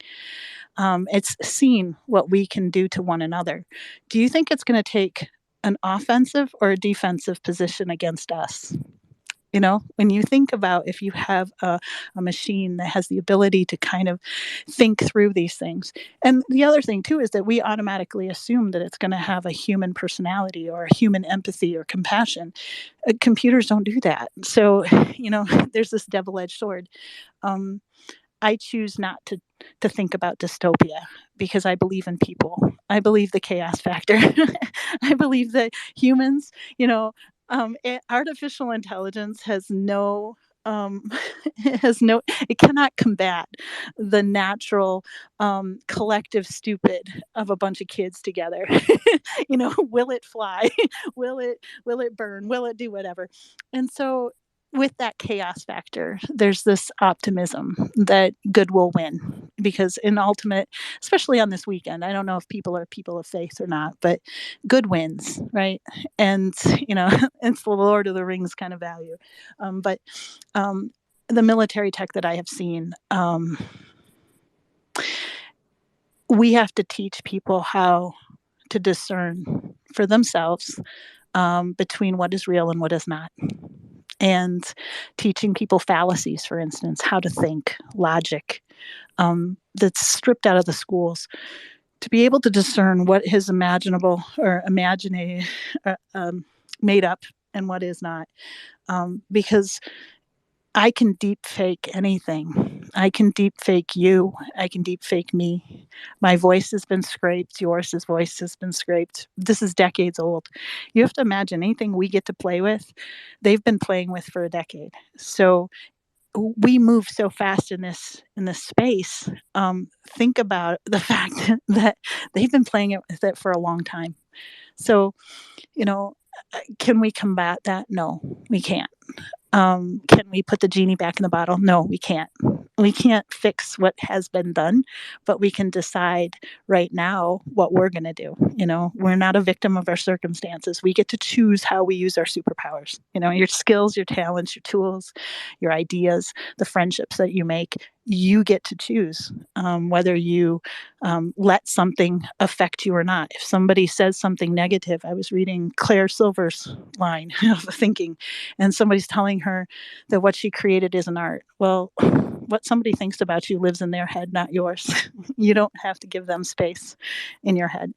it's seen what we can do to one another. Do you think it's going to take an offensive or a defensive position against us? You know, when you think about, if you have a machine that has the ability to kind of think through these things. And the other thing too is that we automatically assume that it's going to have a human personality or a human empathy or compassion. Computers don't do that. So, you know, there's this double-edged sword. Um, I choose not to think about dystopia because I believe in people. I believe the chaos factor. I believe that humans, you know, artificial intelligence has no has no, it cannot combat the natural collective stupid of a bunch of kids together. You know, will it fly? Will it burn? Will it do whatever? And so with that chaos factor, there's this optimism that good will win, because in ultimate, especially on this weekend, I don't know if people are people of faith or not, but good wins, right? And you know, it's the Lord of the Rings kind of value. But the military tech that I have seen, we have to teach people how to discern for themselves between what is real and what is not. And teaching people fallacies, for instance, how to think, logic, that's stripped out of the schools, to be able to discern what is imaginable or made up and what is not. Because I can deep fake anything. I can deep fake you. I can deep fake me. My voice has been scraped. Yours voice has been scraped. This is decades old. You have to imagine anything we get to play with, they've been playing with for a decade. So we move so fast in this space. Think about the fact that they've been playing it with it for a long time. So, can we combat that? No, we can't. Can we put the genie back in the bottle? No, we can't. We can't fix what has been done, but we can decide right now what we're going to do. We're not a victim of our circumstances. We get to choose how we use our superpowers. Your skills, your talents, your tools, your ideas, the friendships that you make. You get to choose whether you let something affect you or not. If somebody says something negative, I was reading Claire Silver's line of thinking, and somebody's telling her that what she created is an art. Well, what somebody thinks about you lives in their head, not yours. You don't have to give them space in your head.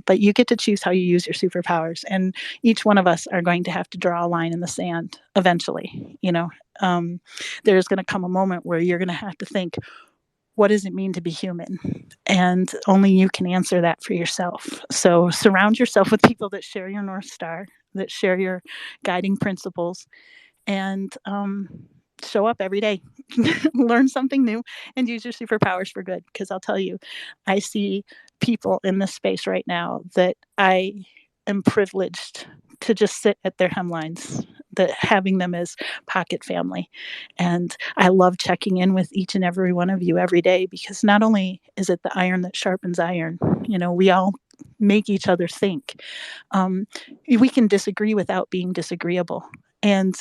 But you get to choose how you use your superpowers. And each one of us are going to have to draw a line in the sand eventually. There's going to come a moment where you're going to have to think, what does it mean to be human? And only you can answer that for yourself. So surround yourself with people that share your North Star, that share your guiding principles, and show up every day, learn something new, and use your superpowers for good. Because I'll tell you, I see people in this space right now that I am privileged to just sit at their hemlines, that having them as pocket family. And I love checking in with each and every one of you every day, because not only is it the iron that sharpens iron, we all make each other think. We can disagree without being disagreeable. And,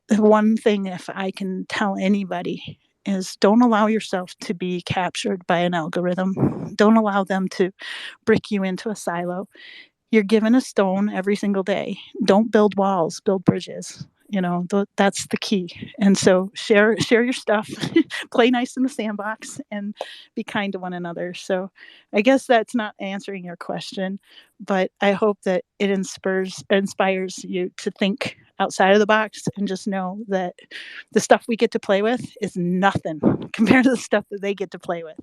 one thing, if I can tell anybody, is don't allow yourself to be captured by an algorithm. Don't allow them to brick you into a silo. You're given a stone every single day. Don't build walls, build bridges. That's the key. And so share your stuff, play nice in the sandbox, and be kind to one another. So I guess that's not answering your question, but I hope that it inspires you to think outside of the box and just know that the stuff we get to play with is nothing compared to the stuff that they get to play with.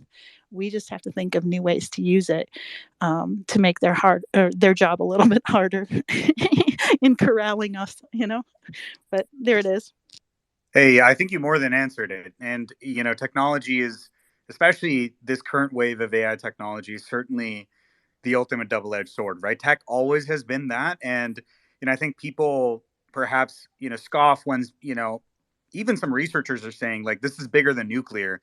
We just have to think of new ways to use it, to make their job a little bit harder in corralling us, but there it is. Hey, I think you more than answered it. And, technology is, especially this current wave of AI technology, is certainly the ultimate double-edged sword, right? Tech always has been that. And, I think people perhaps, scoff when, even some researchers are saying, like, this is bigger than nuclear.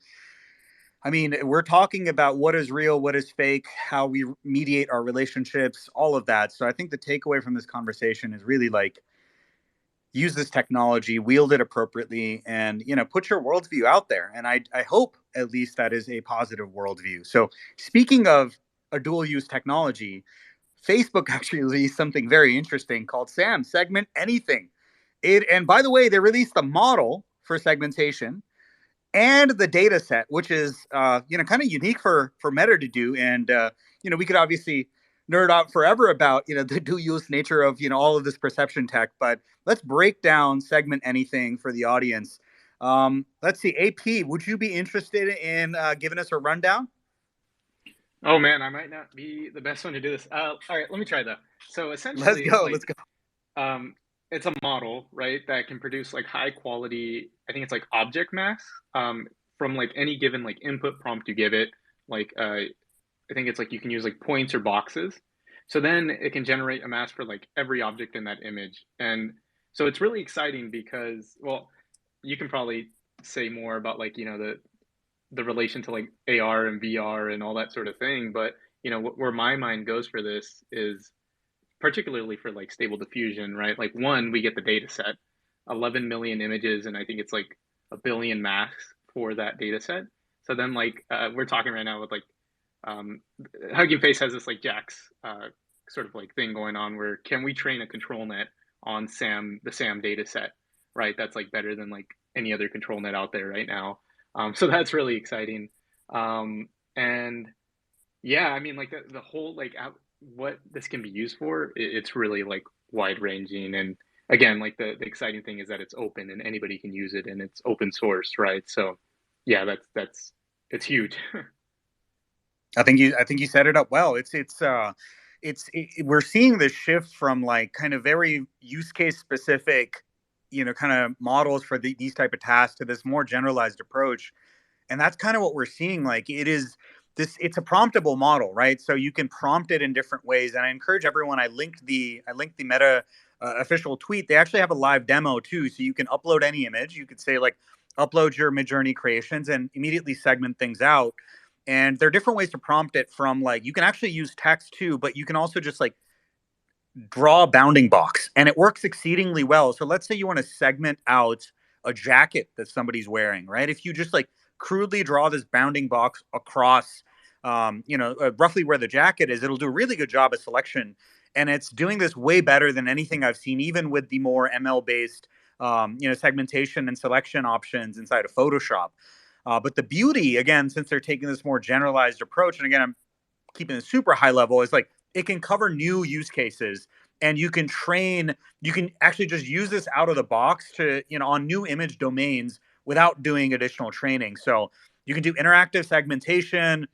I mean, we're talking about what is real, what is fake, how we mediate our relationships, all of that. So I think the takeaway from this conversation is really like, use this technology, wield it appropriately, and put your worldview out there. And I hope at least that is a positive worldview. So speaking of a dual use technology, Facebook actually released something very interesting called SAM, Segment Anything. And by the way, they released the model for segmentation and the data set, which is kind of unique for Meta to do. And we could obviously nerd out forever about the dual use nature of all of this perception tech, but let's break down Segment Anything for the audience. Let's see, AP, would you be interested in giving us a rundown? Oh man, I might not be the best one to do this. All right, let me try though. So essentially, Let's go. It's a model, right, that can produce like high quality. I think it's like object mass from like any given like input prompt you give it. Like I think it's like you can use like points or boxes. So then it can generate a mask for like every object in that image. And so it's really exciting because, well, you can probably say more about like, the relation to like AR and VR and all that sort of thing. But, where my mind goes for this is particularly for like stable diffusion, right? Like one, we get the data set, 11 million images, and I think it's like a billion masks for that data set. So then like we're talking right now with like Hugging Face has this like Jax sort of like thing going on where can we train a control net on the SAM data set, right? That's like better than like any other control net out there right now. So that's really exciting. And yeah, I mean, like the whole like what this can be used for, it's really like wide ranging. And again, like the exciting thing is that it's open and anybody can use it and it's open source, right? So yeah, that's it's huge. I think you set it up well. We're seeing this shift from like kind of very use case specific, kind of models for these type of tasks to this more generalized approach. And that's kind of what we're seeing. Like it's a promptable model, right? So you can prompt it in different ways. And I encourage everyone, I linked the Meta official tweet. They actually have a live demo too. So you can upload any image. You could say like, upload your Midjourney creations and immediately segment things out. And there are different ways to prompt it, from like, you can actually use text too, but you can also just like draw a bounding box, and it works exceedingly well. So let's say you want to segment out a jacket that somebody's wearing, right? If you just like crudely draw this bounding box across, roughly where the jacket is, it'll do a really good job of selection. And it's doing this way better than anything I've seen, even with the more ML based, segmentation and selection options inside of Photoshop. But the beauty, again, since they're taking this more generalized approach, and again, I'm keeping it super high level, is like it can cover new use cases, and you can actually just use this out of the box to, on new image domains without doing additional training. So you can do interactive segmentation,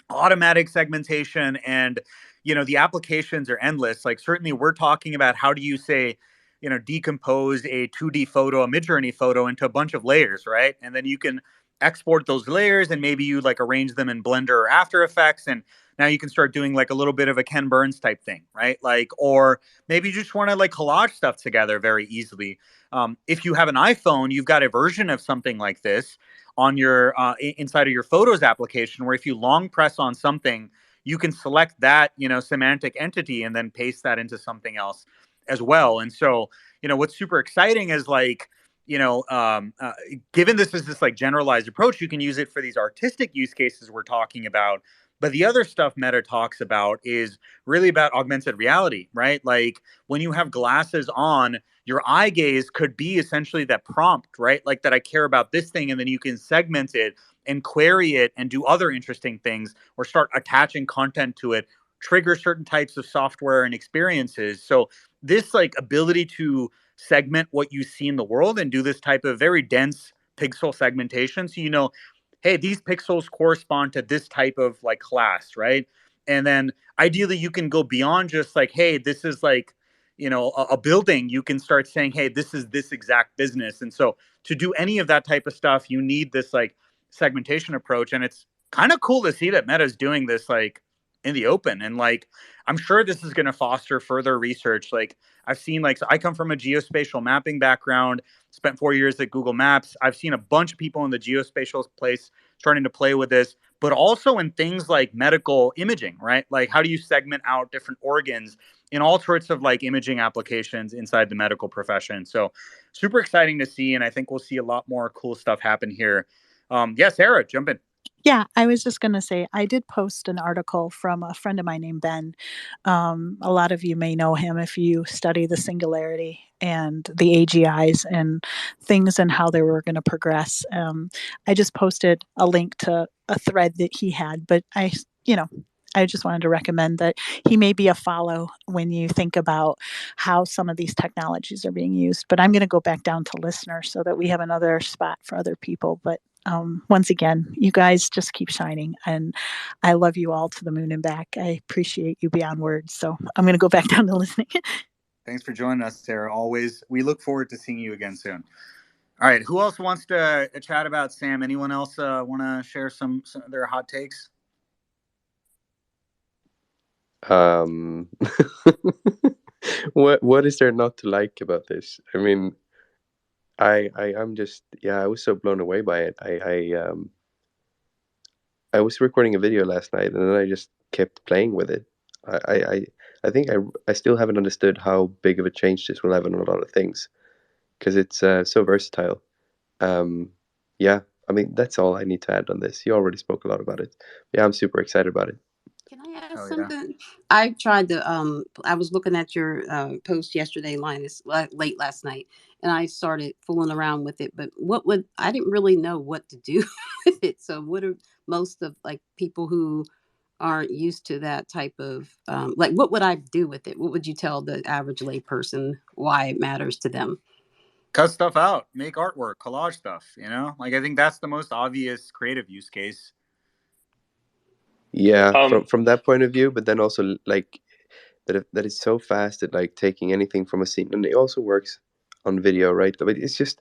automatic segmentation, and the applications are endless. Like, certainly we're talking about how do you say, decompose a 2D photo, a Midjourney photo, into a bunch of layers, right? And then you can export those layers, and maybe you like arrange them in Blender or After Effects, and now you can start doing like a little bit of a Ken Burns type thing, right? Like, or maybe you just want to like collage stuff together very easily. If you have an iPhone, you've got a version of something like this on your inside of your Photos application, where if you long press on something, you can select that, semantic entity, and then paste that into something else as well. And so, what's super exciting is like, given this is this like generalized approach, you can use it for these artistic use cases we're talking about. But the other stuff Meta talks about is really about augmented reality, right? Like, when you have glasses on, your eye gaze could be essentially that prompt, right? Like, that I care about this thing, and then you can segment it and query it and do other interesting things, or start attaching content to it, trigger certain types of software and experiences. So this like ability to segment what you see in the world and do this type of very dense pixel segmentation, so hey, these pixels correspond to this type of like class, right? And then ideally you can go beyond just like, hey, this is like, a building. You can start saying, hey, this is this exact business. And so to do any of that type of stuff, you need this like segmentation approach. And it's kind of cool to see that Meta's doing this like in the open. And like, I'm sure this is going to foster further research. Like, I've seen, like, so I come from a geospatial mapping background, spent 4 years at Google Maps. I've seen a bunch of people in the geospatial place starting to play with this, but also in things like medical imaging, right? Like, how do you segment out different organs in all sorts of like imaging applications inside the medical profession? So super exciting to see. And I think we'll see a lot more cool stuff happen here. Yeah, Sarah, jump in. Yeah, I was just going to say, I did post an article from a friend of mine named Ben. A lot of you may know him if you study the singularity and the AGIs and things and how they were going to progress. I just posted a link to a thread that he had, but I just wanted to recommend that he may be a follow when you think about how some of these technologies are being used. But I'm going to go back down to listener so that we have another spot for other people. But once again, you guys just keep shining, and I love you all to the moon and back. I appreciate you beyond words. So I'm going to go back down to listening. Thanks for joining us, Sarah. Always, we look forward to seeing you again soon. All right, who else wants to chat about Sam? Anyone else want to share some of their hot takes? What is there not to like about this? I mean, I'm just, I was so blown away by it. I was recording a video last night, and then I just kept playing with it. I think I still haven't understood how big of a change this will have on a lot of things, because it's so versatile. Yeah, I mean, that's all I need to add on this. You already spoke a lot about it. Yeah, I'm super excited about it. Can I ask Oh yeah. something? I tried to. I was looking at your post yesterday, Linus, late last night, and I started fooling around with it. But I didn't really know what to do with it. So, what are most of like people who aren't used to that type of like? What would I do with it? What would you tell the average layperson why it matters to them? Cut stuff out, make artwork, collage stuff, like I think that's the most obvious creative use case. Yeah, Um, from that point of view, but then also like that it's so fast at like taking anything from a scene, and it also works on video, right? But it's just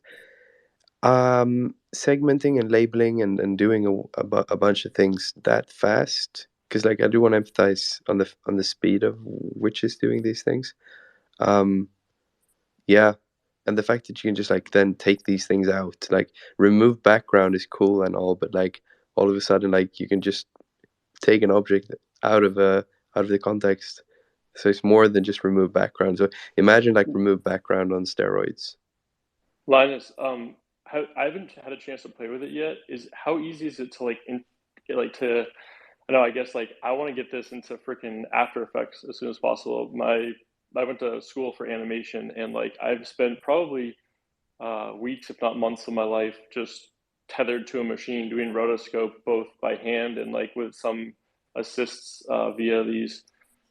segmenting and labeling and doing a bunch of things that fast. Because like I do want to emphasize on the speed of which is doing these things. Um, yeah, and the fact that you can just like then take these things out, like remove background is cool and all, but like all of a sudden like you can just take an object out of the context. So it's more than just remove background. So imagine like remove background on steroids. Linus, I haven't had a chance to play with it yet. How easy is it to to? I know. I guess like I want to get this into freaking After Effects as soon as possible. I went to school for animation, and like I've spent probably weeks, if not months, of my life just tethered to a machine doing rotoscope both by hand and like with some assists via these,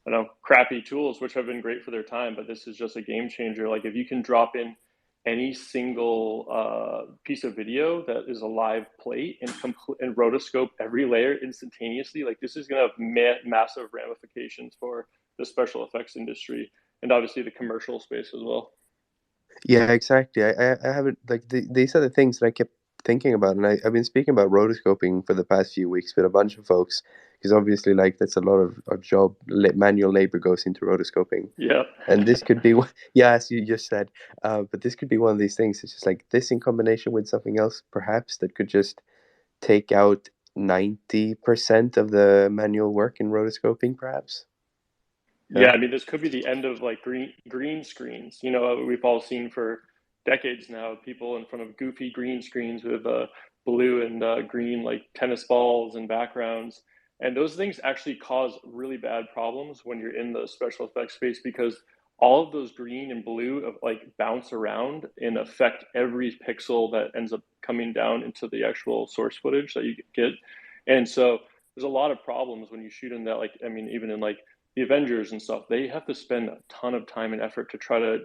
I don't know, crappy tools, which have been great for their time. But this is just a game changer. Like if you can drop in any single piece of video that is a live plate and rotoscope every layer instantaneously, like this is going to have massive ramifications for the special effects industry and obviously the commercial space as well. Yeah, exactly. I haven't like these are the things that I kept thinking about, and I've been speaking about rotoscoping for the past few weeks with a bunch of folks because obviously like that's a lot of job manual labor goes into rotoscoping, Yeah. and this could be yeah, as you just said, but this could be one of these things. It's just like this in combination with something else, perhaps that could just take out 90% of the manual work in rotoscoping, perhaps. Yeah, I mean, this could be the end of like green screens. You know, we've all seen for decades now people in front of goofy green screens with blue and green like tennis balls and backgrounds, and those things actually cause really bad problems when you're in the special effects space because all of those green and blue like bounce around and affect every pixel that ends up coming down into the actual source footage that you get, and so there's a lot of problems when you shoot in that. Like, I mean, even in like the Avengers and stuff, they have to spend a ton of time and effort to try to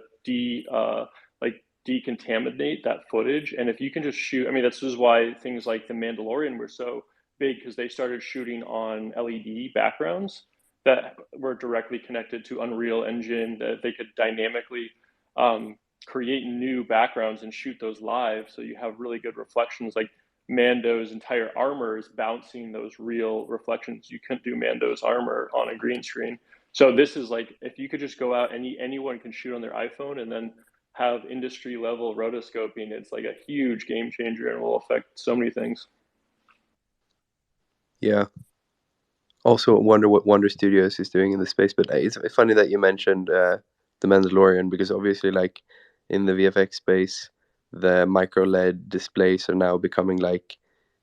decontaminate that footage. And if you can just shoot, I mean, this is why things like The Mandalorian were so big because they started shooting on LED backgrounds that were directly connected to Unreal Engine that they could dynamically create new backgrounds and shoot those live. So you have really good reflections. Like Mando's entire armor is bouncing those real reflections. You couldn't do Mando's armor on a green screen. So this is like if you could just go out, anyone can shoot on their iPhone and then have industry level rotoscoping. It's like a huge game changer and will affect so many things. Yeah. Also, wonder what Wonder Studios is doing in the space. But it's funny that you mentioned the Mandalorian because obviously, like in the VFX space, the micro LED displays are now becoming like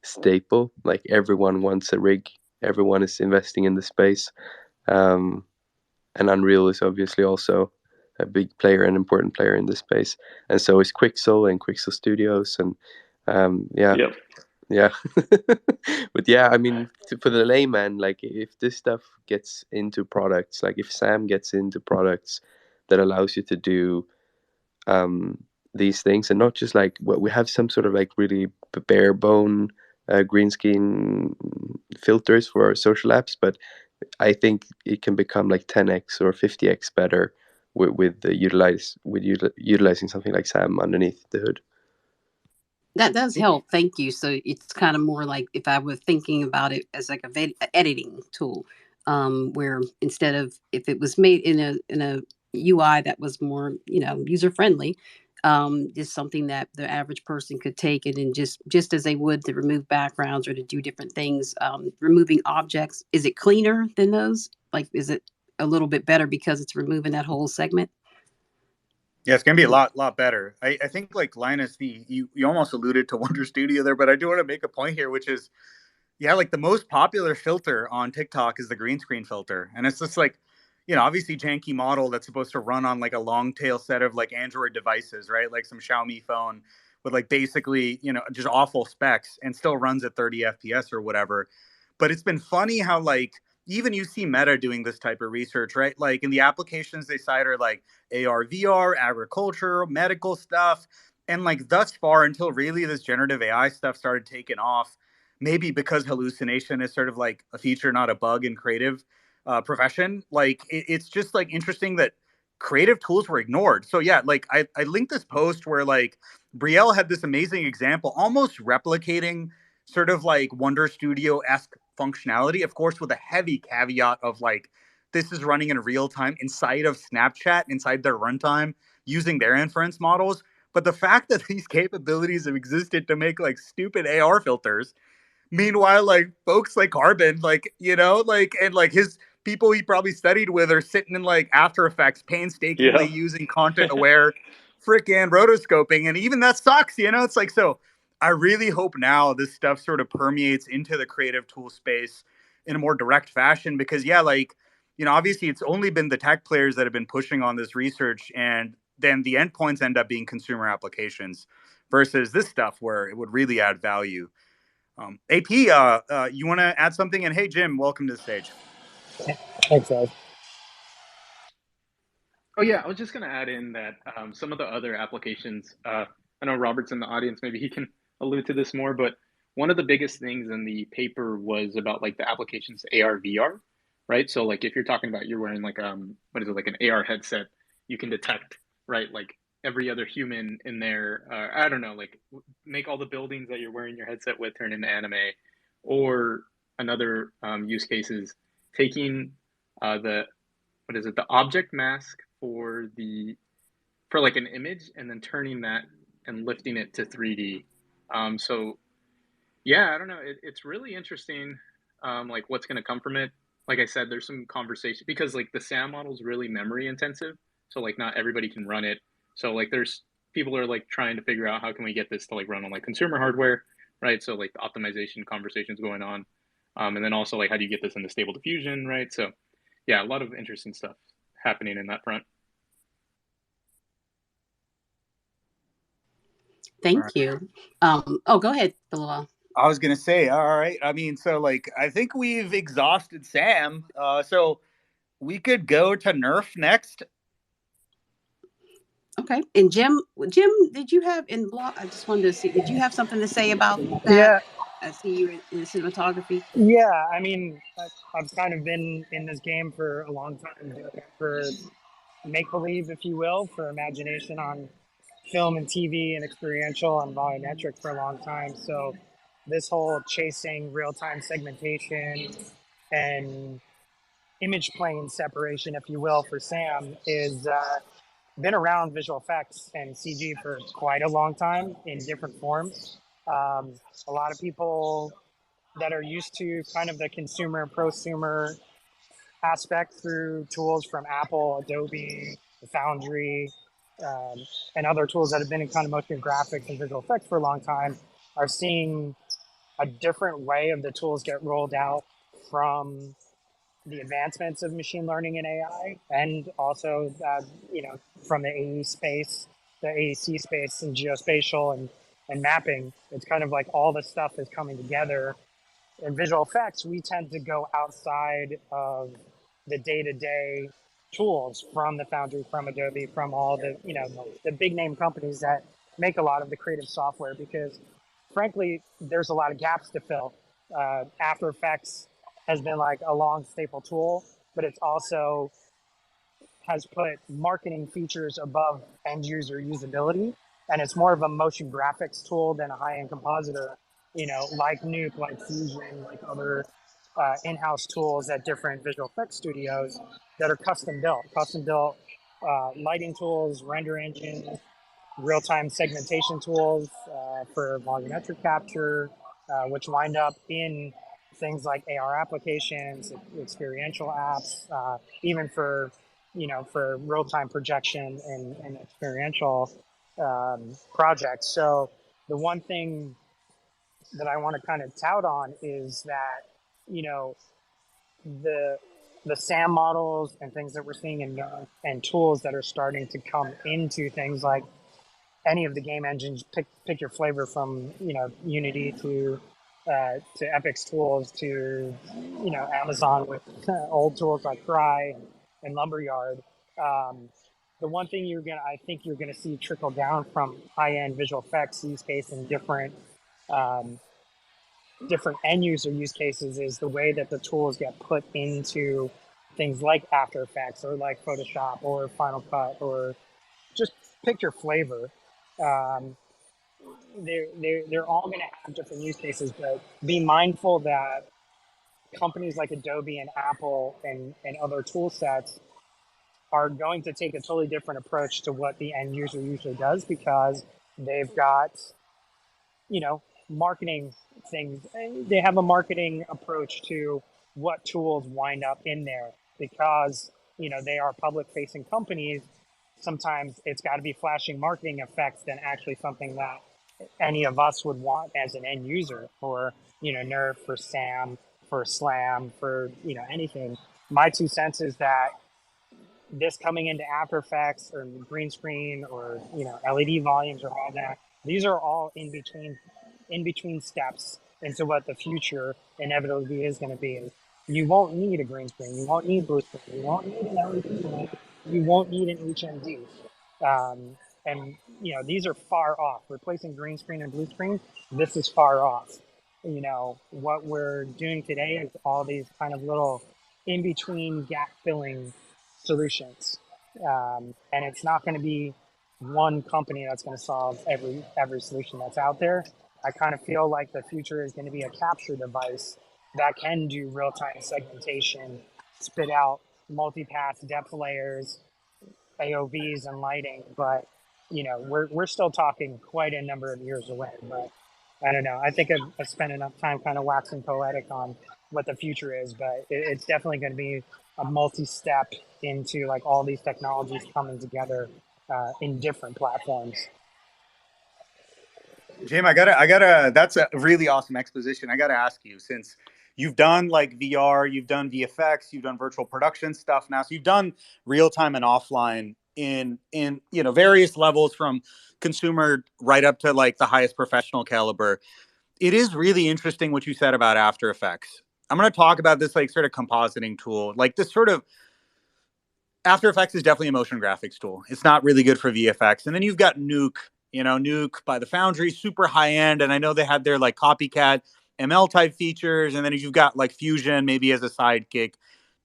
staple. Like everyone wants a rig. Everyone is investing in the space, and Unreal is obviously also a big player, an important player in this space. And so is Quixel and Quixel Studios, and yeah. Yep. Yeah. But yeah, I mean, for the layman, like if this stuff gets into products, like if Sam gets into products that allows you to do these things and not just like what we have some sort of like really bare bone green screen filters for social apps, but I think it can become like 10x or 50x better utilizing something like Sam underneath the hood. That does help. Thank you. So it's kind of more like if I were thinking about it as like a editing tool, where instead of if it was made in a UI that was more user friendly, is something that the average person could take it and just as they would to remove backgrounds or to do different things, removing objects. Is it cleaner than those? Like, is it a little bit better because it's removing that whole segment? Yeah, it's gonna be a lot better. I think like Linus, you almost alluded to Wonder Studio there, but I do want to make a point here, which is, Yeah, like the most popular filter on TikTok is the green screen filter. And it's just like, obviously janky model that's supposed to run on like a long tail set of like Android devices, right? Like some Xiaomi phone with like basically, just awful specs and still runs at 30 FPS or whatever. But it's been funny how like even you see Meta doing this type of research, right? Like in the applications they cite are like AR, VR, agriculture, medical stuff. And like thus far until really this generative AI stuff started taking off, maybe because hallucination is sort of like a feature, not a bug in creative profession. Like it's just like interesting that creative tools were ignored. So yeah, like I linked this post where like Brielle had this amazing example, almost replicating sort of like Wonder Studio-esque functionality, of course, with a heavy caveat of like, this is running in real time inside of Snapchat, inside their runtime, using their inference models. But the fact that these capabilities have existed to make like stupid AR filters. Meanwhile, like folks like Carbon, like, like, and like his people he probably studied with are sitting in like After Effects painstakingly Yeah. using content aware frickin' rotoscoping. And even that sucks, It's like, so I really hope now this stuff sort of permeates into the creative tool space in a more direct fashion because, yeah, like, obviously it's only been the tech players that have been pushing on this research. And then the endpoints end up being consumer applications versus this stuff where it would really add value. AP, you want to add something? And hey, Jim, welcome to the stage. Thanks, guys. Oh yeah, I was just going to add in that some of the other applications. I know Robert's in the audience. Maybe he can allude to this more. But one of the biggest things in the paper was about like the applications AR VR, right? So like if you're talking about you're wearing like what is it, like an AR headset, you can detect, right, like every other human in there. I don't know, like make all the buildings that you're wearing your headset with turn into anime, or another use case is taking the what is it, the object mask for like an image and then turning that and lifting it to 3D. So yeah, I don't know. It's really interesting, like what's going to come from it. Like I said, there's some conversation because like the SAM model is really memory intensive. So like not everybody can run it. So like there's people are like trying to figure out how can we get this to like run on like consumer hardware, right? So like the optimization conversations going on. And then also like how do you get this into stable diffusion, right? So yeah, a lot of interesting stuff happening in that front. Thank you. Go ahead, Bilal. I was gonna say, all right. I mean, so like, I think we've exhausted Sam. So we could go to NeRF next. Okay. And Jim, did you have in block? I just wanted to see. Did you have something to say about that? Yeah. I see you in cinematography. Yeah, I mean, I've kind of been in this game for a long time, for make believe, if you will, for imagination on film and TV and experiential and volumetric for a long time. So this whole chasing real time segmentation and image plane separation, if you will, for Sam is been around visual effects and CG for quite a long time in different forms. A lot of people that are used to kind of the consumer prosumer aspect through tools from Apple, Adobe, the Foundry, and other tools that have been in kind of motion graphics and visual effects for a long time are seeing a different way of the tools get rolled out from the advancements of machine learning and AI, and also from the AE space, the AEC space, and geospatial and mapping. It's kind of like all the stuff is coming together. In visual effects, we tend to go outside of the day-to-day tools from the Foundry, from Adobe, from all the big name companies that make a lot of the creative software, because frankly, there's a lot of gaps to fill. After Effects has been like a long staple tool, but it's also has put marketing features above end user usability. And it's more of a motion graphics tool than a high-end compositor, like Nuke, like Fusion, like other in-house tools at different visual effects studios that are custom built lighting tools, render engines, real-time segmentation tools for volumetric capture, which wind up in things like AR applications, experiential apps, even for real-time projection and experiential projects. So the one thing that I want to kind of tout on is that, you know, the the SAM models and things that we're seeing in and tools that are starting to come into things like any of the game engines. Pick your flavor from, you know, Unity to Epic's tools to, you know, Amazon with old tools like Cry and Lumberyard. Um, the one thing I think you're gonna see trickle down from high end visual effects use case and um, different end user use cases is the way that the tools get put into things like After Effects or like Photoshop or Final Cut, or just pick your flavor. Um, they're all going to have different use cases, but be mindful that companies like Adobe and Apple and other tool sets are going to take a totally different approach to what the end user usually does, because they've got, you know, marketing things. They have a marketing approach to what tools wind up in there, because, you know, they are public facing companies. Sometimes it's got to be flashing marketing effects than actually something that any of us would want as an end user for, you know, NeRF, for SAM, for SLAM, for, you know, anything. My 2 cents is that this coming into After Effects or green screen or, you know, LED volumes or all that, these are all in between steps into what the future inevitably is going to be. You won't need a green screen, you won't need blue screen, you won't need an LED lamp, you won't need an HMD. And, you know, these are far off. Replacing green screen and blue screen, this is far off. You know, what we're doing today is all these kind of little in between gap filling solutions. And it's not going to be one company that's going to solve every solution that's out there. I kind of feel like the future is going to be a capture device that can do real-time segmentation, spit out multi-path depth layers, AOVs, and lighting. But, you know, we're still talking quite a number of years away. But I don't know. I think I've spent enough time kind of waxing poetic on what the future is, but it's definitely going to be a multi-step into like all these technologies coming together in different platforms. Jim, I gotta. That's a really awesome exposition. I gotta ask you, since you've done like VR, you've done VFX, you've done virtual production stuff now, so you've done real time and offline in you know various levels from consumer right up to like the highest professional caliber. It is really interesting what you said about After Effects. I'm going to talk about this like sort of compositing tool, like this sort of After Effects is definitely a motion graphics tool. It's not really good for VFX. And then you've got Nuke, you know, Nuke by the Foundry, super high end. And I know they had their like copycat ML type features. And then you've got like Fusion maybe as a sidekick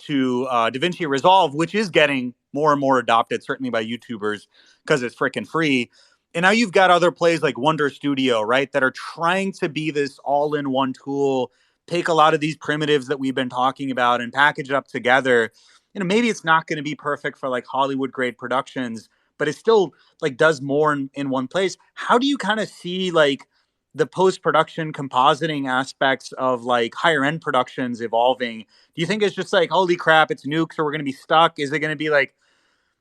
to DaVinci Resolve, which is getting more and more adopted, certainly by YouTubers because it's freaking free. And now you've got other plays like Wonder Studio, right, that are trying to be this all in one tool, take a lot of these primitives that we've been talking about and package it up together. You know, maybe it's not going to be perfect for like Hollywood grade productions, but it still like does more in one place. How do you kind of see like the post production compositing aspects of like higher end productions evolving? Do you think it's just like, holy crap, it's Nuke, so we're going to be stuck? Is it going to be like,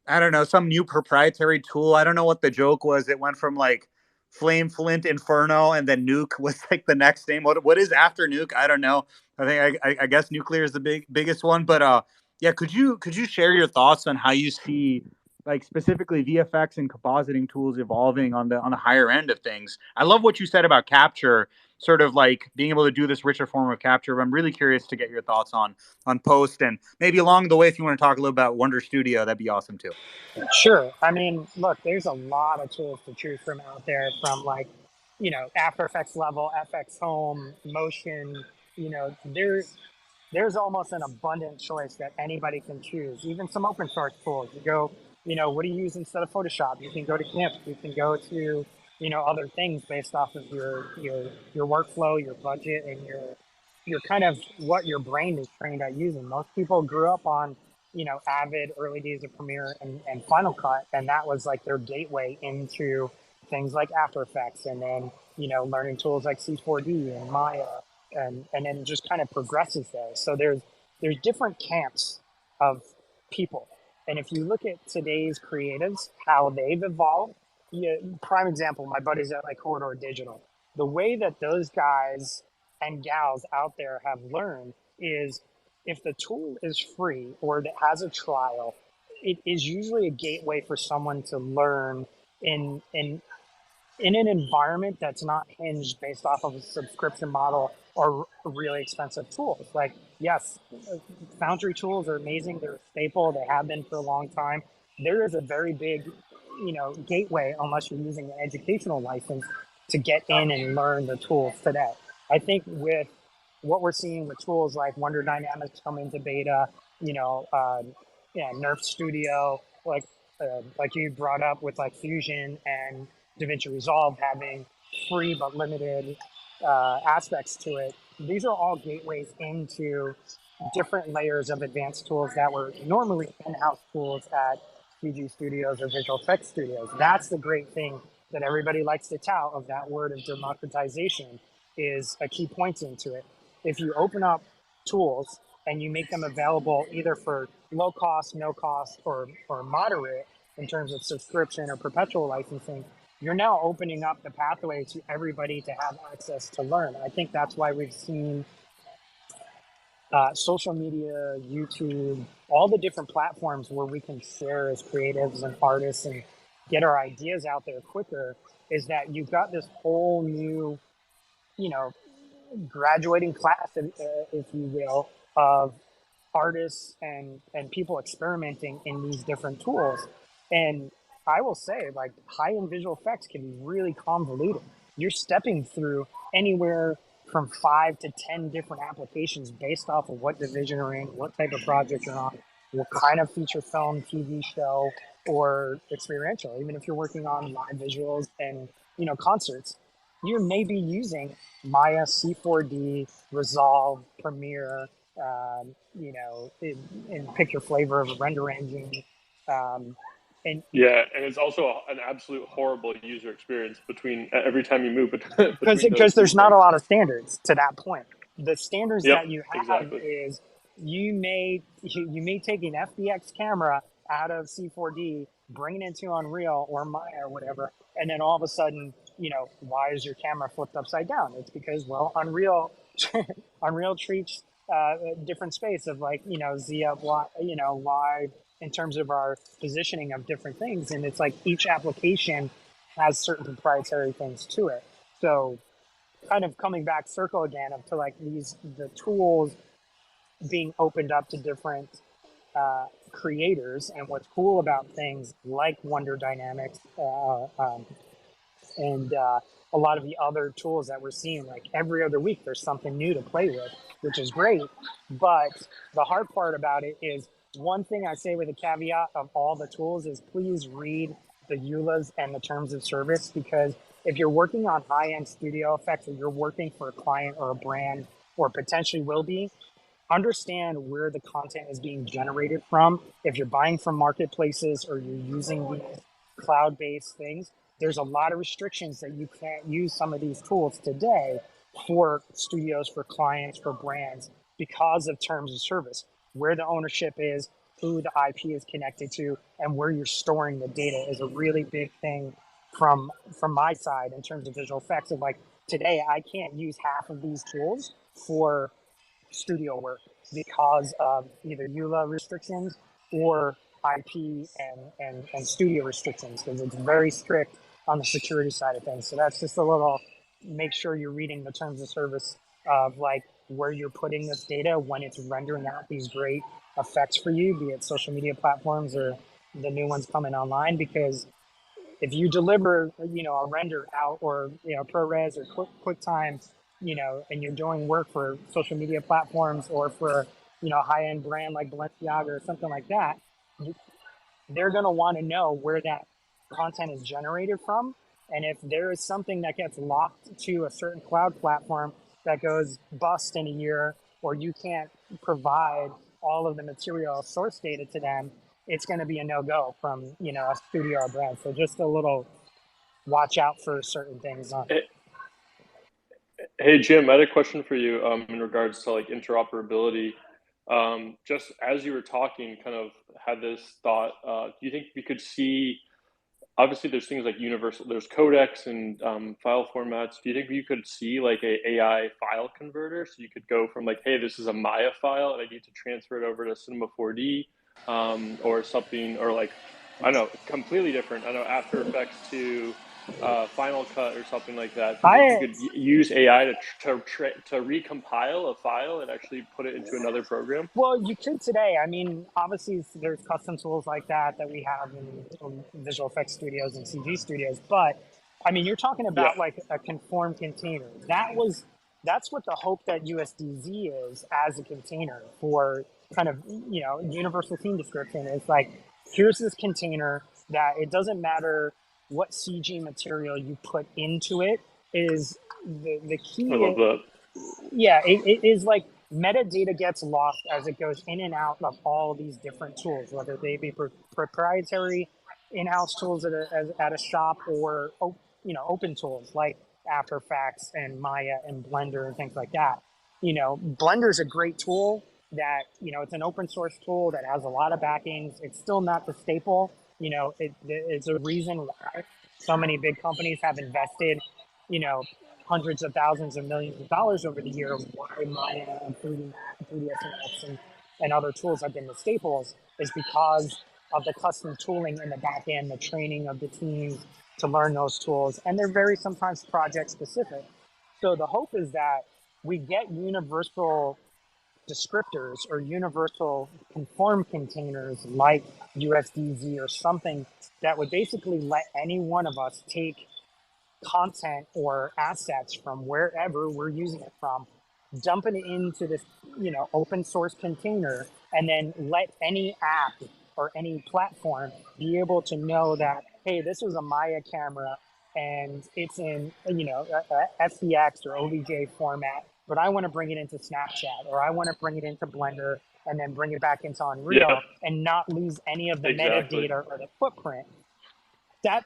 I don't know, some new proprietary tool? I don't know what the joke was. It went from like Flame Flint Inferno and then Nuke was like the next name. What is after Nuke? I don't know. I guess nuclear is the biggest one, but yeah, could you share your thoughts on how you see like specifically VFX and compositing tools evolving on the higher end of things? I love what you said about capture, sort of like being able to do this richer form of capture. But I'm really curious to get your thoughts on post, and maybe along the way, if you want to talk a little about Wonder Studio, that'd be awesome too. Sure. I mean, look, there's a lot of tools to choose from out there, from like, you know, After Effects level, FX Home, Motion. You know, there's almost an abundant choice that anybody can choose. Even some open source tools. You go, you know, what do you use instead of Photoshop? You can go to GIMP. You can go to, you know, other things based off of your workflow, your budget, and your kind of what your brain is trained at using. Most people grew up on, you know, Avid, early days of Premiere, and Final Cut, and that was like their gateway into things like After Effects, and then, you know, learning tools like C4D and Maya, and then just kind of progresses there. So there's different camps of people, and if you look at today's creatives, how they've evolved. Yeah, prime example, my buddies at like Corridor Digital. the way that those guys and gals out there have learned is if the tool is free or that has a trial, it is usually a gateway for someone to learn in an environment that's not hinged based off of a subscription model or really expensive tools. Like, yes, Foundry tools are amazing. They're a staple. They have been for a long time. There is a very big, gateway unless you're using an educational license to get in and learn the tools today. I think with what we're seeing with tools like Wonder Dynamics coming to beta, NeRF Studio, like you brought up with like Fusion and DaVinci Resolve having free but limited aspects to it. These are all gateways into different layers of advanced tools that were normally in-house tools at CG Studios or Visual Effects Studios. That's the great thing that everybody likes to tout of that word of democratization is a key point into it. If you open up tools and you make them available either for low cost, no cost, or moderate in terms of subscription or perpetual licensing, you're now opening up the pathway to everybody to have access to learn. I think that's why we've seen social media, YouTube, all the different platforms where we can share as creatives and artists and get our ideas out there quicker, is that you've got this whole new, graduating class, if you will, of artists and people experimenting in these different tools. And I will say, like, high-end visual effects can be really convoluted. You're stepping through anywhere from 5 to 10 different applications based off of what division you're in, what type of project you're on, what kind of feature film, TV show, or experiential. Even if you're working on live visuals and concerts, you may be using Maya, C4D, Resolve, Premiere, and pick your flavor of a render engine. Um, and Yeah, and it's also an absolute horrible user experience between every time you move between those because two there's not a things. lot of standards to that point. The standards Yep, that you have exactly. is you may take an FBX camera out of C4D, bring it into Unreal or Maya or whatever, and then all of a sudden, why is your camera flipped upside down? It's because, well, Unreal treats a different space of, like, Z up, Y, Y in terms of our positioning of different things, and it's like each application has certain proprietary things to it. So kind of coming back circle again up to like the tools being opened up to different creators, and what's cool about things like Wonder Dynamics and a lot of the other tools that we're seeing, like every other week there's something new to play with, which is great. But the hard part about it is, one thing I say with a caveat of all the tools is please read the EULAs and the terms of service, because if you're working on high-end studio effects or you're working for a client or a brand or potentially will be, understand where the content is being generated from. If you're buying from marketplaces or you're using these cloud-based things, there's a lot of restrictions that you can't use some of these tools today for studios, for clients, for brands, because of terms of service, where the ownership is, who the IP is connected to, and where you're storing the data is a really big thing from my side in terms of visual effects. Of like, today I can't use half of these tools for studio work because of either EULA restrictions or IP and studio restrictions, because it's very strict on the security side of things. So that's just a little, make sure you're reading the terms of service of like where you're putting this data when it's rendering out these great effects for you, be it social media platforms or the new ones coming online. Because if you deliver, a render out, or, ProRes or QuickTime, and you're doing work for social media platforms or for, a high-end brand like Balenciaga or something like that, they're going to want to know where that content is generated from. And if there is something that gets locked to a certain cloud platform that goes bust in a year, or you can't provide all of the material source data to them, it's going to be a no-go from, a studio or brand. So just a little watch out for certain things on. Hey Jim, I had a question for you in regards to like interoperability. Just as you were talking, kind of had this thought. Do you think we could see obviously there's things like universal, there's codecs and file formats. Do you think you could see like a AI file converter? So you could go from like, hey, this is a Maya file and I need to transfer it over to Cinema 4D, or something, or like, I don't know, completely different. I don't know, After Effects to Final Cut or something like that. Do you think you I could use AI to recompile a file and actually put it into another program? Well, you could today. I mean, obviously, there's custom tools like that we have in visual effects studios and CG studios. But I mean, you're talking Yeah. about like a conformed container. That's what the hope that USDZ is as a container for kind of universal theme description. It's like, here's this container that it doesn't matter what CG material you put into it. Is the I key? love that. Yeah, it is like metadata gets lost as it goes in and out of all these different tools, whether they be proprietary in-house tools at a shop, or open tools like After Effects and Maya and Blender and things like that. Blender is a great tool that it's an open source tool that has a lot of backings. It's still not the staple. It's a reason why so many big companies have invested hundreds of thousands of millions of dollars over the years. Why Maya and 3ds and other tools have been the staples is because of the custom tooling in the back end, the training of the teams to learn those tools, and they're very sometimes project specific. So the hope is that we get universal descriptors or universal conform containers like USDZ or something that would basically let any one of us take content or assets from wherever we're using it from, dumping it into this, open source container, and then let any app or any platform be able to know that, hey, this was a Maya camera and it's in, a FBX or OBJ format, but I want to bring it into Snapchat, or I want to bring it into Blender and then bring it back into Unreal, Yeah, and not lose any of the exactly. metadata or the footprint. That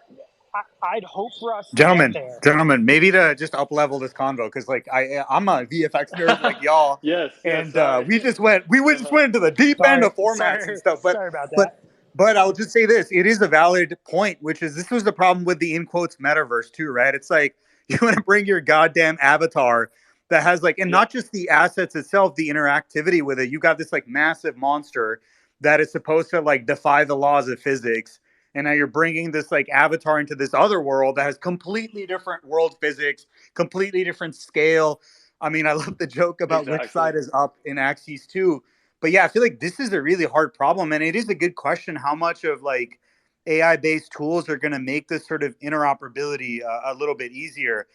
I'd hope for us to get Gentlemen, there. gentlemen, maybe to just up level this convo, because like I'm a VFX nerd like y'all, Yes, yes, and sorry. we just went into the deep end Sorry, of formats and stuff. sorry about But that. but I'll just say this: it is a valid point, which is this was the problem with the in quotes metaverse too, right? It's like you want to bring your goddamn avatar that has like, and Yeah, not just the assets itself, the interactivity with it. You got this like massive monster that is supposed to like defy the laws of physics, and now you're bringing this like avatar into this other world that has completely different world physics, completely different scale. I mean, I love the joke about which exactly. side is up in Axis 2. But yeah, I feel like this is a really hard problem, and it is a good question how much of like AI based tools are going to make this sort of interoperability a little bit easier.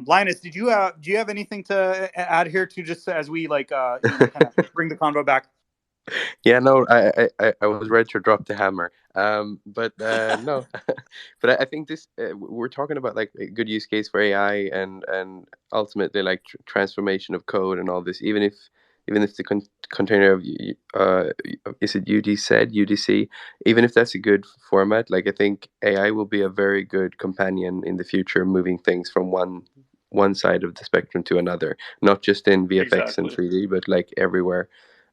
Linus, do you have anything to add here to just as we like kind of bring the convo back? Yeah, no, I was ready to drop the hammer. But no, but I think this we're talking about like a good use case for AI and ultimately like transformation of code and all this. Even if the container of is it UDC, even if that's a good format, like I think AI will be a very good companion in the future, moving things from one side of the spectrum to another, not just in VFX and Exactly. 3D, but like everywhere.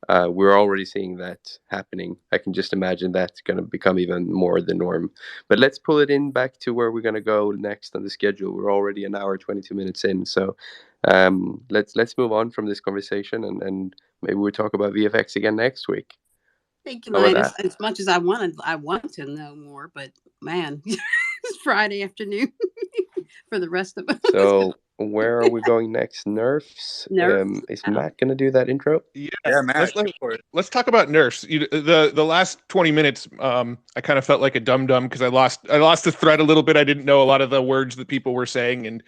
We're already seeing that happening. I can just imagine that's going to become even more the norm. But let's pull it in back to where we're going to go next on the schedule. We're already an hour 22 minutes in, so let's move on from this conversation and maybe we'll talk about VFX again next week. Thank you, How about Linus. that? As much as I want to know more, but man, it's Friday afternoon for the rest of us. So where are we going next? NeRFs. Nerves. Is Matt going to do that intro? Yeah, Yeah, Matt, go for it. let's talk about NeRFs. The last 20 minutes, I kind of felt like a dum dum because I lost the thread a little bit. I didn't know a lot of the words that people were saying, and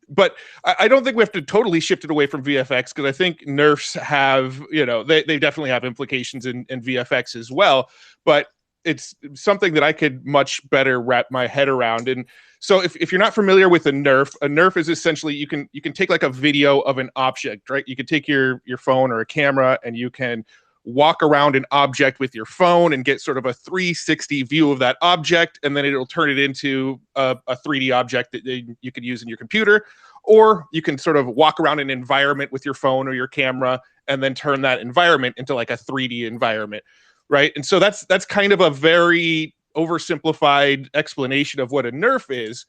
but I don't think we have to totally shift it away from VFX because I think NeRFs have they definitely have implications in VFX as well, but it's something that I could much better wrap my head around. And so if you're not familiar with a NeRF is essentially you can take like a video of an object, right? You can take your phone or a camera and you can walk around an object with your phone and get sort of a 360 view of that object, and then it'll turn it into a 3D object that you could use in your computer. Or you can sort of walk around an environment with your phone or your camera and then turn that environment into like a 3D environment, right? And so that's kind of a very oversimplified explanation of what a NeRF is.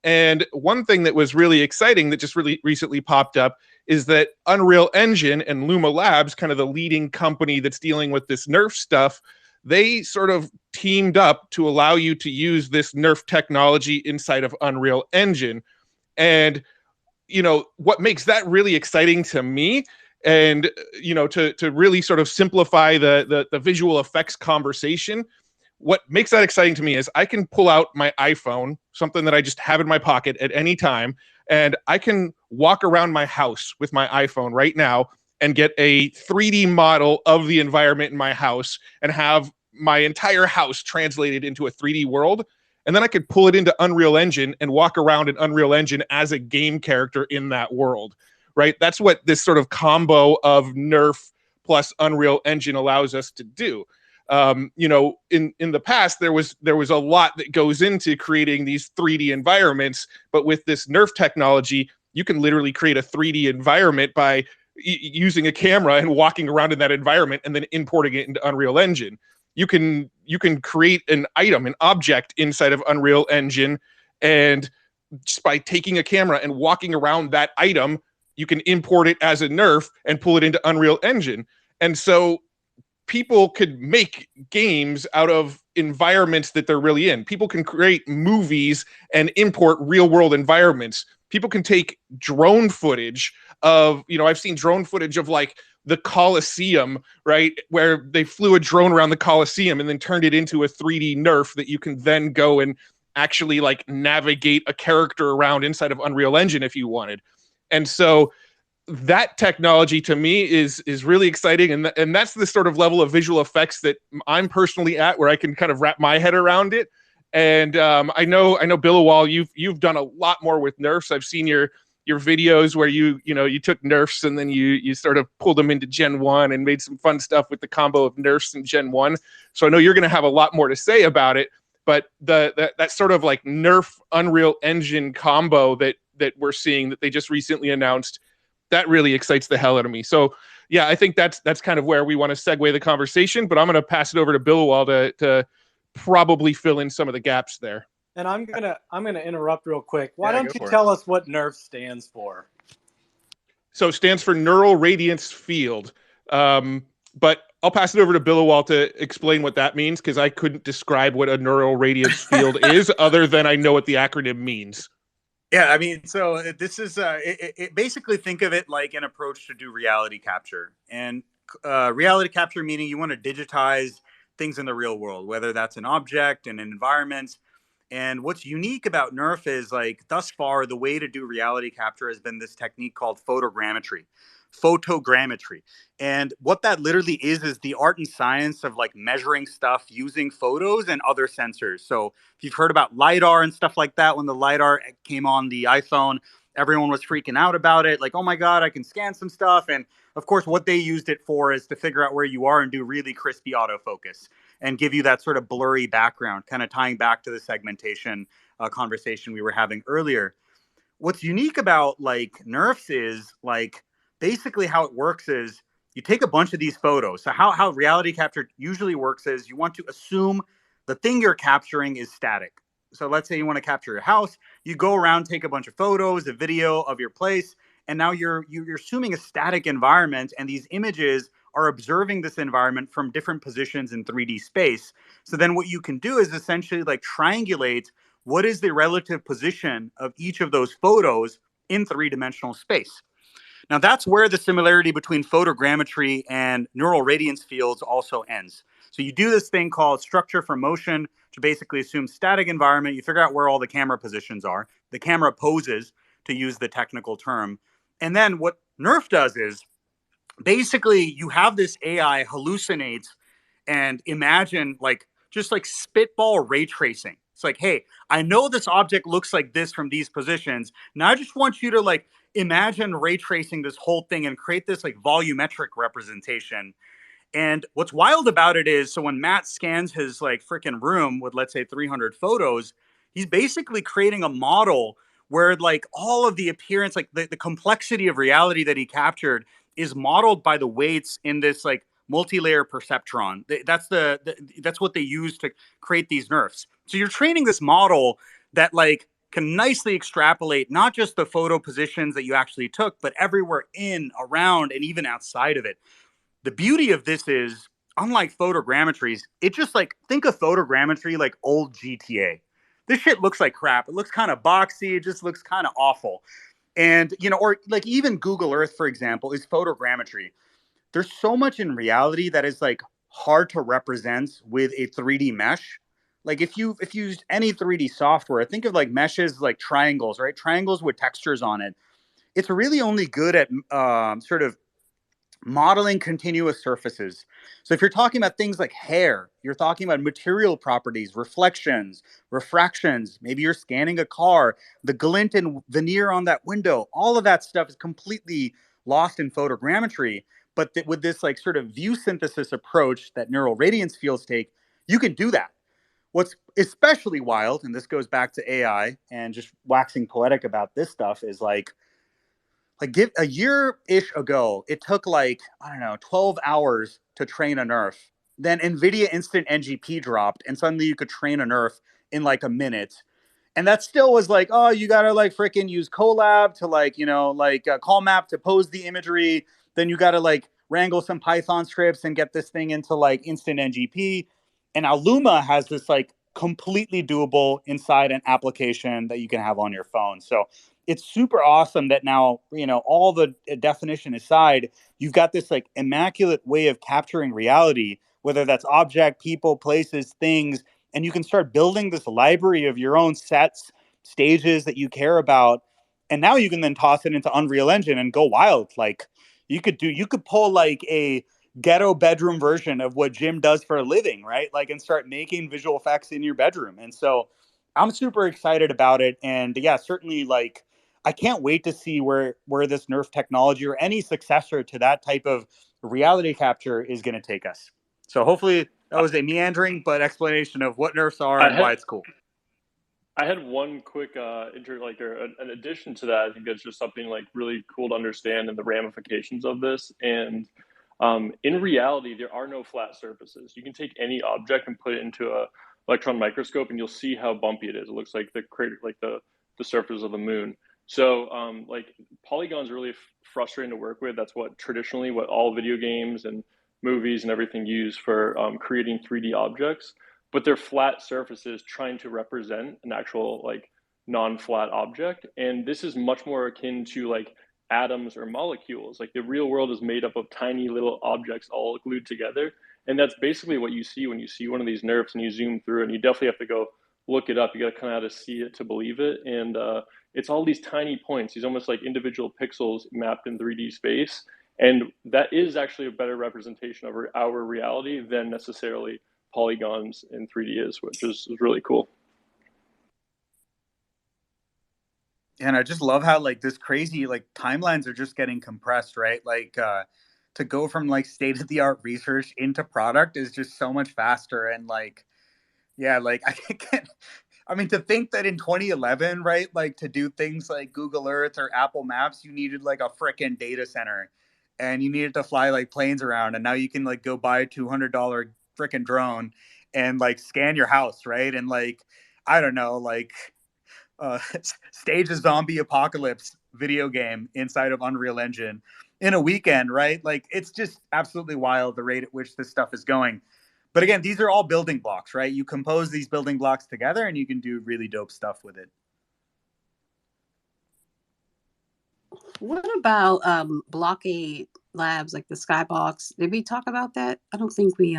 And one thing that was really exciting that just really recently popped up is that Unreal Engine and Luma Labs, kind of the leading company that's dealing with this NeRF stuff, they sort of teamed up to allow you to use this NeRF technology inside of Unreal Engine. And, you know, what makes that really exciting to me, and, you know, to really sort of simplify the visual effects conversation, what makes that exciting to me is I can pull out my iPhone, something that I just have in my pocket at any time, and I can walk around my house with my iPhone right now and get a 3D model of the environment in my house and have my entire house translated into a 3D world. And then I could pull it into Unreal Engine and walk around in Unreal Engine as a game character in that world, right? That's what this sort of combo of NeRF plus Unreal Engine allows us to do. You know, in the past, there was a lot that goes into creating these 3D environments, but with this NeRF technology, you can literally create a 3D environment by using a camera and walking around in that environment and then importing it into Unreal Engine. You can create an item, an object inside of Unreal Engine, and just by taking a camera and walking around that item, you can import it as a NeRF and pull it into Unreal Engine. And so people could make games out of environments that they're really in. People can create movies and import real world environments. People can take drone footage of, you know, I've seen drone footage of like the Colosseum, right? Where they flew a drone around the Colosseum and then turned it into a 3D NeRF that you can then go and actually like navigate a character around inside of Unreal Engine if you wanted. And so that technology to me is really exciting, and that's the sort of level of visual effects that I'm personally at, where I can kind of wrap my head around it. And I know Billawall, you've done a lot more with NeRFs. I've seen your videos where you took NeRFs and then you sort of pulled them into Gen 1 and made some fun stuff with the combo of NeRFs and Gen 1. So I know you're going to have a lot more to say about it. But that sort of like NeRF Unreal Engine combo that we're seeing that they just recently announced, that really excites the hell out of me. So yeah, I think that's kind of where we want to segue the conversation, but I'm going to pass it over to Billawall to probably fill in some of the gaps there. And I'm gonna interrupt real quick. Why don't you tell us what NeRF stands for? So it stands for Neural Radiance Field. But I'll pass it over to Billawall to explain what that means, because I couldn't describe what a neural radiance field is other than I know what the acronym means. Yeah, I mean, so this is basically think of it like an approach to do reality capture. And reality capture meaning you want to digitize things in the real world, whether that's an object and an environment. And what's unique about NeRF is, like, thus far, the way to do reality capture has been this technique called photogrammetry. And what that literally is the art and science of like measuring stuff using photos and other sensors. So if you've heard about LiDAR and stuff like that, when the LiDAR came on the iPhone, everyone was freaking out about it. Like, oh my God, I can scan some stuff. And of course, what they used it for is to figure out where you are and do really crispy autofocus and give you that sort of blurry background, kind of tying back to the segmentation conversation we were having earlier. What's unique about like NeRFs is like basically how it works is you take a bunch of these photos. So how reality capture usually works is you want to assume the thing you're capturing is static. So let's say you want to capture your house, you go around, take a bunch of photos, a video of your place, and now you're assuming a static environment, and these images are observing this environment from different positions in 3D space. So then what you can do is essentially like triangulate what is the relative position of each of those photos in three-dimensional space. Now, that's where the similarity between photogrammetry and neural radiance fields also ends. So you do this thing called structure for motion to basically assume static environment. You figure out where all the camera positions are, the camera poses, to use the technical term. And then what NeRF does is basically you have this AI hallucinate and imagine like just like spitball ray tracing. It's like, hey, I know this object looks like this from these positions. Now I just want you to like imagine ray tracing this whole thing and create this like volumetric representation. And what's wild about it is, so when Matt scans his like freaking room with, let's say, 300 photos, he's basically creating a model where like all of the appearance, like the complexity of reality that he captured is modeled by the weights in this like multi-layer perceptron. That's what they use to create these NeRFs. So you're training this model that like can nicely extrapolate not just the photo positions that you actually took, but everywhere in, around, and even outside of it. The beauty of this is, unlike photogrammetries, it just like, think of photogrammetry like old GTA. This shit looks like crap. It looks kind of boxy. It just looks kind of awful. And, you know, or like even Google Earth, for example, is photogrammetry. There's so much in reality that is like hard to represent with a 3D mesh. Like if you used any 3D software, think of like meshes like triangles, right? Triangles with textures on it. It's really only good at sort of modeling continuous surfaces. So if you're talking about things like hair, you're talking about material properties, reflections, refractions, maybe you're scanning a car, the glint and veneer on that window, all of that stuff is completely lost in photogrammetry. But with this like sort of view synthesis approach that neural radiance fields take, you can do that. What's especially wild, and this goes back to AI and just waxing poetic about this stuff, is like give a year-ish ago, it took like, I don't know, 12 hours to train a NeRF. Then NVIDIA Instant NGP dropped, and suddenly you could train a NeRF in like a minute. And that still was like, oh, you gotta like freaking use Colab to like, you know, like call map to pose the imagery. Then you gotta like wrangle some Python scripts and get this thing into like Instant NGP. And now Luma has this like completely doable inside an application that you can have on your phone. So it's super awesome that now, you know, all the definition aside, you've got this like immaculate way of capturing reality, whether that's object, people, places, things, and you can start building this library of your own sets, stages that you care about. And now you can then toss it into Unreal Engine and go wild. Like you could pull like a ghetto bedroom version of what Jim does for a living, right? Like, and start making visual effects in your bedroom. And so I'm super excited about it. And yeah, certainly like, I can't wait to see where this NeRF technology or any successor to that type of reality capture is going to take us. So hopefully that was a meandering but explanation of what NeRFs are and why it's cool. I had one quick an addition to that. I think that's just something like really cool to understand and the ramifications of this. And in reality, there are no flat surfaces. You can take any object and put it into a electron microscope, and you'll see how bumpy it is. It looks like the crater, like the surface of the moon. So like polygons are really frustrating to work with. That's what traditionally what all video games and movies and everything use for creating 3D objects, but they're flat surfaces trying to represent an actual like non-flat object. And this is much more akin to like atoms or molecules. Like the real world is made up of tiny little objects all glued together. And that's basically what you see when you see one of these NeRFs and you zoom through, and you definitely have to go look it up. You got to kind of have to see it to believe it. And it's all these tiny points, these almost like individual pixels mapped in 3D space. And that is actually a better representation of our reality than necessarily polygons in 3D is, which is really cool. And I just love how like this crazy like timelines are just getting compressed, right? Like to go from like state of the art research into product is just so much faster. And like, yeah, like I can't, I mean, to think that in 2011, right, like to do things like Google Earth or Apple Maps, you needed like a frickin' data center and you needed to fly like planes around. And now you can like go buy a $200 frickin' drone and like scan your house, right? And like, I don't know, like uh, stage a zombie apocalypse video game inside of Unreal Engine in a weekend, right? Like it's just absolutely wild the rate at which this stuff is going. But again, these are all building blocks, right? You compose these building blocks together and you can do really dope stuff with it. What about Blockade Labs, like the Skybox? Did we talk about that? I don't think we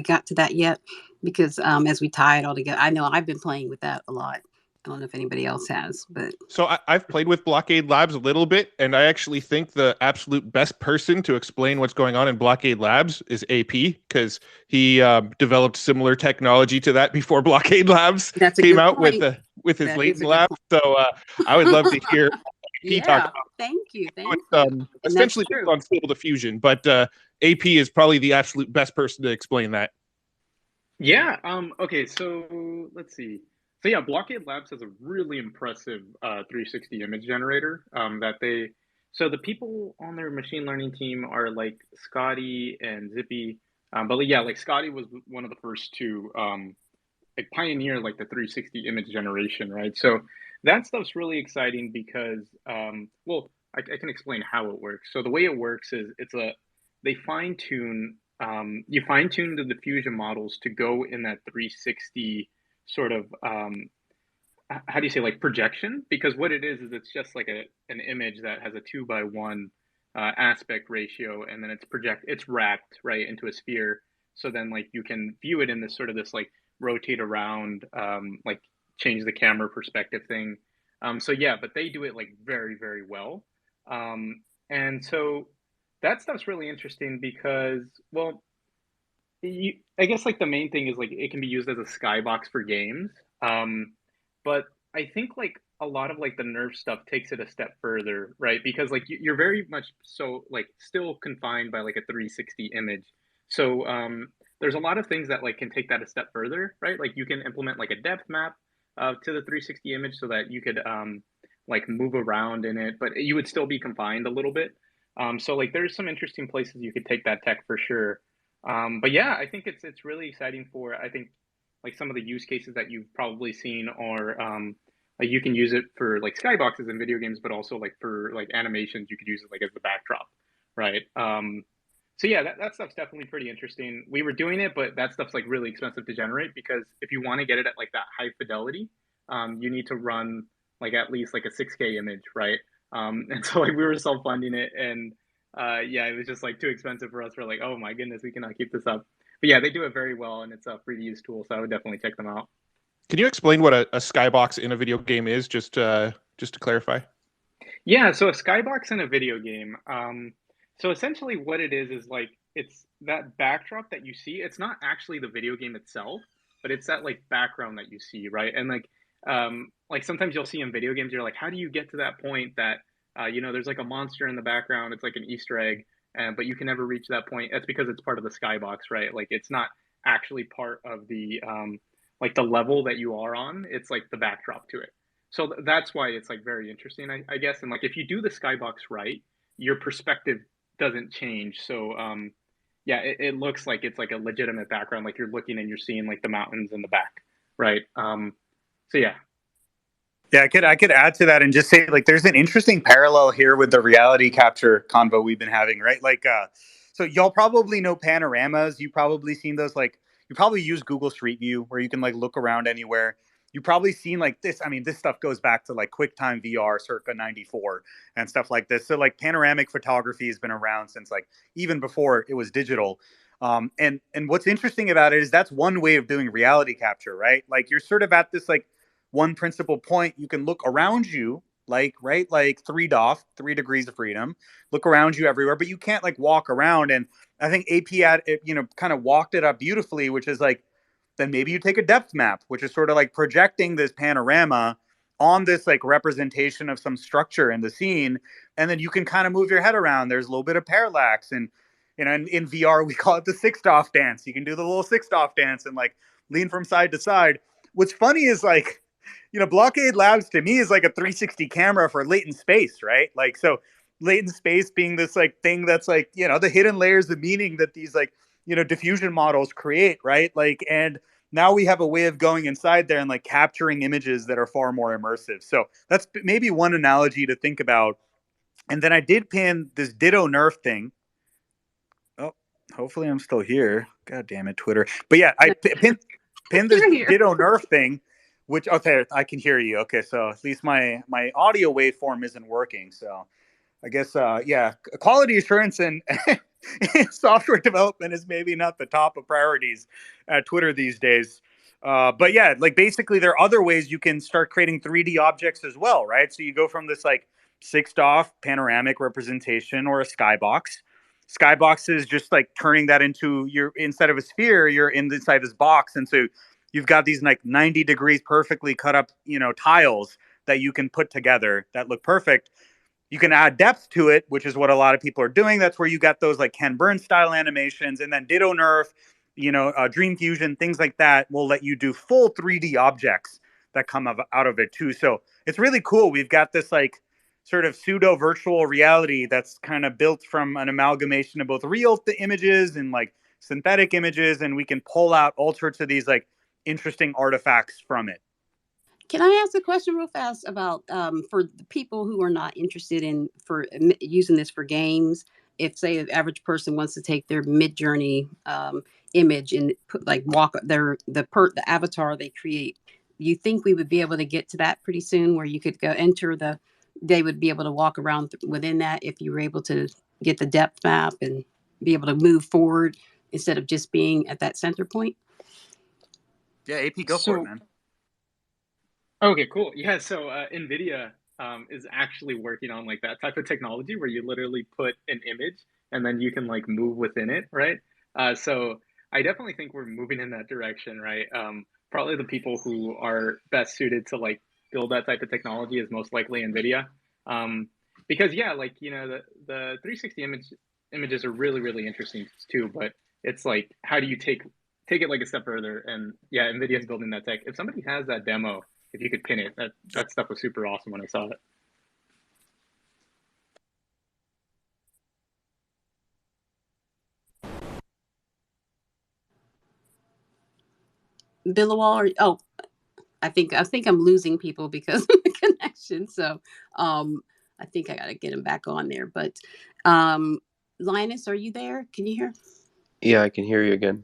got to that yet, because as we tie it all together, I know I've been playing with that a lot. I don't know if anybody else has, but so I've played with Blockade Labs a little bit, and I actually think the absolute best person to explain what's going on in Blockade Labs is AP, because he developed similar technology to that before Blockade Labs came out with his latent lab. So I would love to hear AP talk about. Thank you. Essentially on Stable Diffusion, but AP is probably the absolute best person to explain that. Yeah. Okay. So let's see. So yeah, Blockade Labs has a really impressive 360 image generator So the people on their machine learning team are like Scotty and Zippy. But yeah, like Scotty was one of the first to like pioneer like the 360 image generation, right? So that stuff's really exciting because well, I can explain how it works. So the way it works is they fine tune you fine tune the diffusion models to go in that 360 sort of how do you say, like, projection? Because what it is it's just like an image that has a 2:1 aspect ratio, and then it's wrapped right into a sphere. So then like you can view it in this sort of this like rotate around, like change the camera perspective thing. So yeah, but they do it like very, very well. And so that stuff's really interesting because, well, I guess like the main thing is like it can be used as a skybox for games. But I think like a lot of like the nerf stuff takes it a step further, right? Because like you're very much so like still confined by like a 360 image. So there's a lot of things that like can take that a step further, right? Like you can implement like a depth map to the 360 image so that you could like move around in it, but you would still be confined a little bit. So like there's some interesting places you could take that tech for sure. But yeah, I think it's really exciting for, I think, like some of the use cases that you've probably seen are like you can use it for like skyboxes in video games, but also like for like animations, you could use it like as the backdrop, right? So yeah, that stuff's definitely pretty interesting. We were doing it, but that stuff's like really expensive to generate because if you want to get it at like that high fidelity, you need to run like at least like a 6K image, right? And so like we were self-funding it, and yeah, it was just like too expensive for us. We're like, oh my goodness, we cannot keep this up. But yeah, they do it very well, and it's a free to use tool, so I would definitely check them out. Can you explain what a skybox in a video game is, just to clarify? Yeah, so a skybox in a video game. So essentially, what it is like it's that backdrop that you see. It's not actually the video game itself, but it's that like background that you see, right? And like sometimes you'll see in video games, you're like, how do you get to that point that you know, there's like a monster in the background. It's like an Easter egg, but you can never reach that point. That's because it's part of the skybox, right? Like it's not actually part of the like the level that you are on. It's like the backdrop to it. So that's why it's like very interesting, I guess. And like if you do the skybox right, your perspective doesn't change. So yeah, it looks like it's like a legitimate background, like you're looking and you're seeing like the mountains in the back, right? So yeah. Yeah, I could add to that and just say like there's an interesting parallel here with the reality capture convo we've been having, right? Like so y'all probably know panoramas. You probably seen those, like you probably use Google Street View where you can like look around anywhere. You probably seen like this. I mean, this stuff goes back to like QuickTime VR circa 94 and stuff like this. So like panoramic photography has been around since like even before it was digital. And what's interesting about it is that's one way of doing reality capture, right? Like you're sort of at this like one principal point. You can look around you, like right, like 3 degrees of freedom, look around you everywhere, but you can't like walk around. And I think AP had it, you know, kind of walked it up beautifully, which is like then maybe you take a depth map, which is sort of like projecting this panorama on this like representation of some structure in the scene, and then you can kind of move your head around. There's a little bit of parallax, and you know, in VR we call it the sixth off dance. You can do the little sixth off dance and like lean from side to side. What's funny is like, you know, Blockade Labs to me is like a 360 camera for latent space, right? Like, so latent space being this like thing that's like, you know, the hidden layers of meaning that these like, you know, diffusion models create, right? Like, and now we have a way of going inside there and like capturing images that are far more immersive. So that's maybe one analogy to think about. And then I did pin this Ditto NeRF thing. Oh, hopefully I'm still here. God damn it, Twitter. But yeah, I pinned this Ditto NeRF thing, which, okay, I can hear you. Okay, so at least my audio waveform isn't working. So I guess, yeah, quality assurance and software development is maybe not the top of priorities at Twitter these days. But yeah, like basically there are other ways you can start creating 3D objects as well, right? So you go from this like sixed off panoramic representation or a skybox. Skybox is just like turning that into, you're inside of a sphere, you're inside this box. And so you've got these like 90 degrees perfectly cut up, you know, tiles that you can put together that look perfect. You can add depth to it, which is what a lot of people are doing. That's where you got those like Ken Burns style animations, and then Ditto NeRF, you know, Dream Fusion, things like that will let you do full 3D objects that come out of it too. So it's really cool. We've got this like sort of pseudo virtual reality that's kind of built from an amalgamation of both real images and like synthetic images, and we can pull out all sorts of these like interesting artifacts from it. Can I ask a question real fast about for the people who are not interested in using this for games? If say the average person wants to take their Midjourney image and put like the avatar they create, you think we would be able to get to that pretty soon, where you could go they would be able to walk around within that if you were able to get the depth map and be able to move forward instead of just being at that center point? Yeah, AP, go for it, man. Okay, cool. Yeah, so NVIDIA is actually working on like that type of technology where you literally put an image and then you can like move within it, right? So I definitely think we're moving in that direction, right? Probably the people who are best suited to like build that type of technology is most likely NVIDIA. Because yeah, like, you know, the 360 images are really, really interesting too, but it's like, how do you take it like a step further? And yeah, NVIDIA is building that tech. If somebody has that demo, if you could pin it, that stuff was super awesome when I saw it. Billawall, I think I'm losing people because of the connection. So I think I got to get him back on there. But Linus, are you there? Can you hear? Yeah, I can hear you again.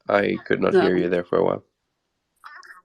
I could not hear you there for a while.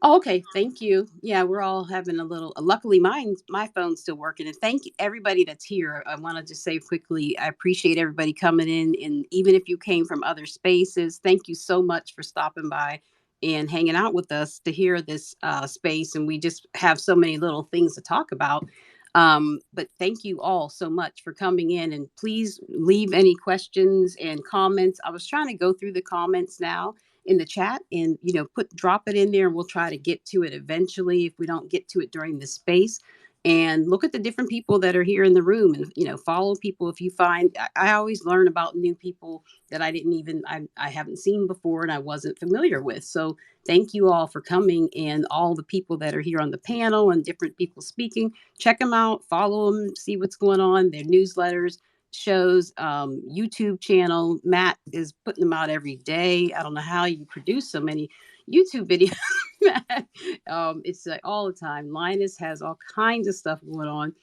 Oh, okay. Thank you. Yeah, we're all having a little, luckily my phone's still working. And thank you everybody that's here. I want to just say quickly, I appreciate everybody coming in. And even if you came from other spaces, thank you so much for stopping by and hanging out with us to hear this space. And we just have so many little things to talk about. But thank you all so much for coming in, and please leave any questions and comments. I was trying to go through the comments now in the chat and, you know, drop it in there, and we'll try to get to it eventually if we don't get to it during the space. And look at the different people that are here in the room, and, you know, follow people. If you find, I always learn about new people that I haven't seen before and I wasn't familiar with. So thank you all for coming, and all the people that are here on the panel and different people speaking. Check them out, follow them, see what's going on, their newsletters, shows, YouTube channel. Matt is putting them out every day. I don't know how you produce so many YouTube videos. It's like all the time. Linus has all kinds of stuff going on.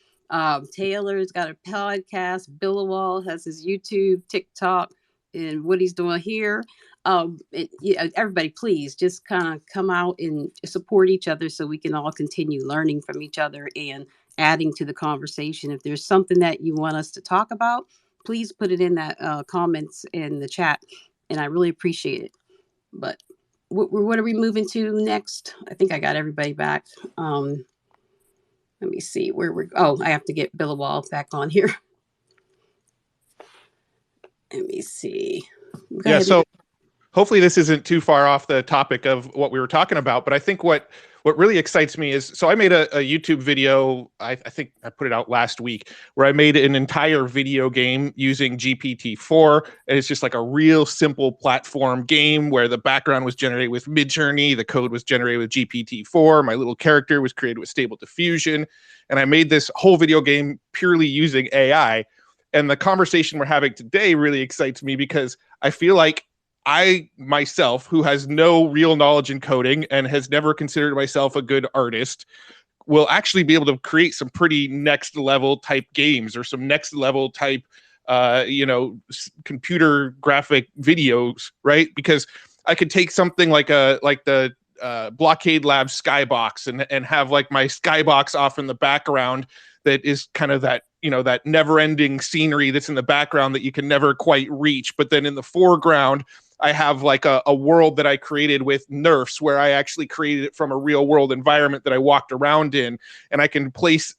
Taylor's got a podcast. Billawall has his YouTube, TikTok, and what he's doing here. Everybody, please just kind of come out and support each other so we can all continue learning from each other and adding to the conversation. If there's something that you want us to talk about, please put it in that comments in the chat, and I really appreciate it. But what are we moving to next? I think I got everybody back. Let me see where I have to get Billawall back on here. Let me see. Yeah, so hopefully this isn't too far off the topic of what we were talking about, but I think what really excites me is, so I made a YouTube video, I think I put it out last week, where I made an entire video game using GPT-4, and it's just like a real simple platform game where the background was generated with Midjourney, the code was generated with GPT-4, my little character was created with Stable Diffusion, and I made this whole video game purely using AI. And the conversation we're having today really excites me because I feel like I myself, who has no real knowledge in coding and has never considered myself a good artist, will actually be able to create some pretty next level type games or some next level type, computer graphic videos, right? Because I could take something like the BlockadeLabs Skybox and have like my Skybox off in the background that is kind of that, that never-ending scenery that's in the background that you can never quite reach. But then in the foreground, I have like a world that I created with NeRFs, where I actually created it from a real world environment that I walked around in, and I can place,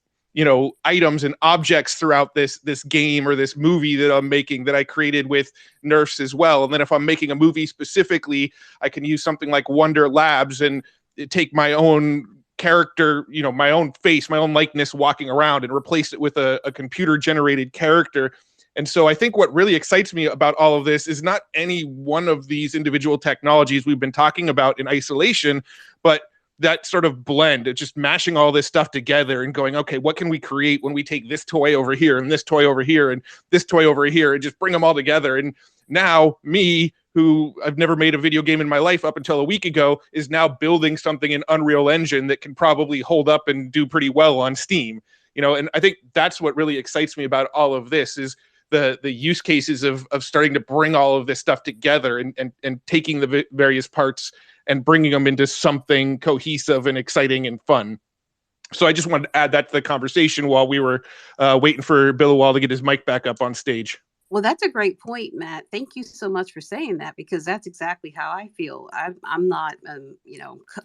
items and objects throughout this game or this movie that I'm making that I created with NeRFs as well. And then if I'm making a movie specifically, I can use something like Wonder Labs and take my own character, my own face, my own likeness walking around, and replace it with a computer generated character. And so I think what really excites me about all of this is not any one of these individual technologies we've been talking about in isolation, but that sort of blend of just mashing all this stuff together and going, okay, what can we create when we take this toy over here and this toy over here and this toy over here and just bring them all together. And now me, who I've never made a video game in my life up until a week ago, is now building something in Unreal Engine that can probably hold up and do pretty well on Steam. You know, and I think that's what really excites me about all of this is the use cases of starting to bring all of this stuff together and taking the various parts and bringing them into something cohesive and exciting and fun. So I just wanted to add that to the conversation while we were waiting for Billawall to get his mic back up on stage. Well, that's a great point, Matt. Thank you so much for saying that, because that's exactly how I feel. I'm not,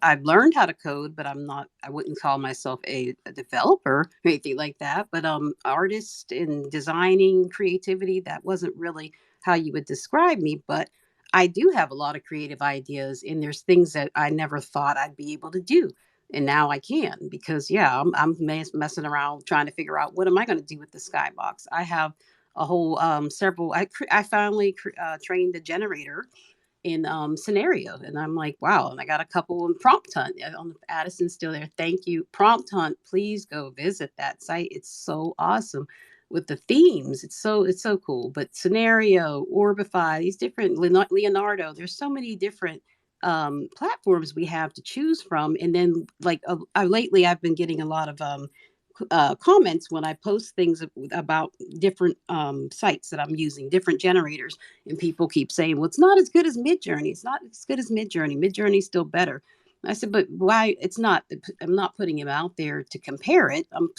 I've learned how to code, but I wouldn't call myself a developer or anything like that. But artist in designing, creativity, that wasn't really how you would describe me. But I do have a lot of creative ideas, and there's things that I never thought I'd be able to do. And now I can, because I'm messing around trying to figure out what am I going to do with the Skybox. I have a whole several. I finally trained the generator in scenario, and I'm like, wow. And I got a couple in Prompt Hunt. Addison's still there. Thank you, Prompt Hunt. Please go visit that site. It's so awesome with the themes. It's so cool. But scenario, Orbify, these different Leonardo. There's so many different platforms we have to choose from. And then lately I've been getting a lot of comments when I post things about different sites that I'm using, different generators, and people keep saying, well, it's not as good as Midjourney. It's not as good as Midjourney. Midjourney is still better. I said, but why? It's not. I'm not putting it out there to compare it. I'm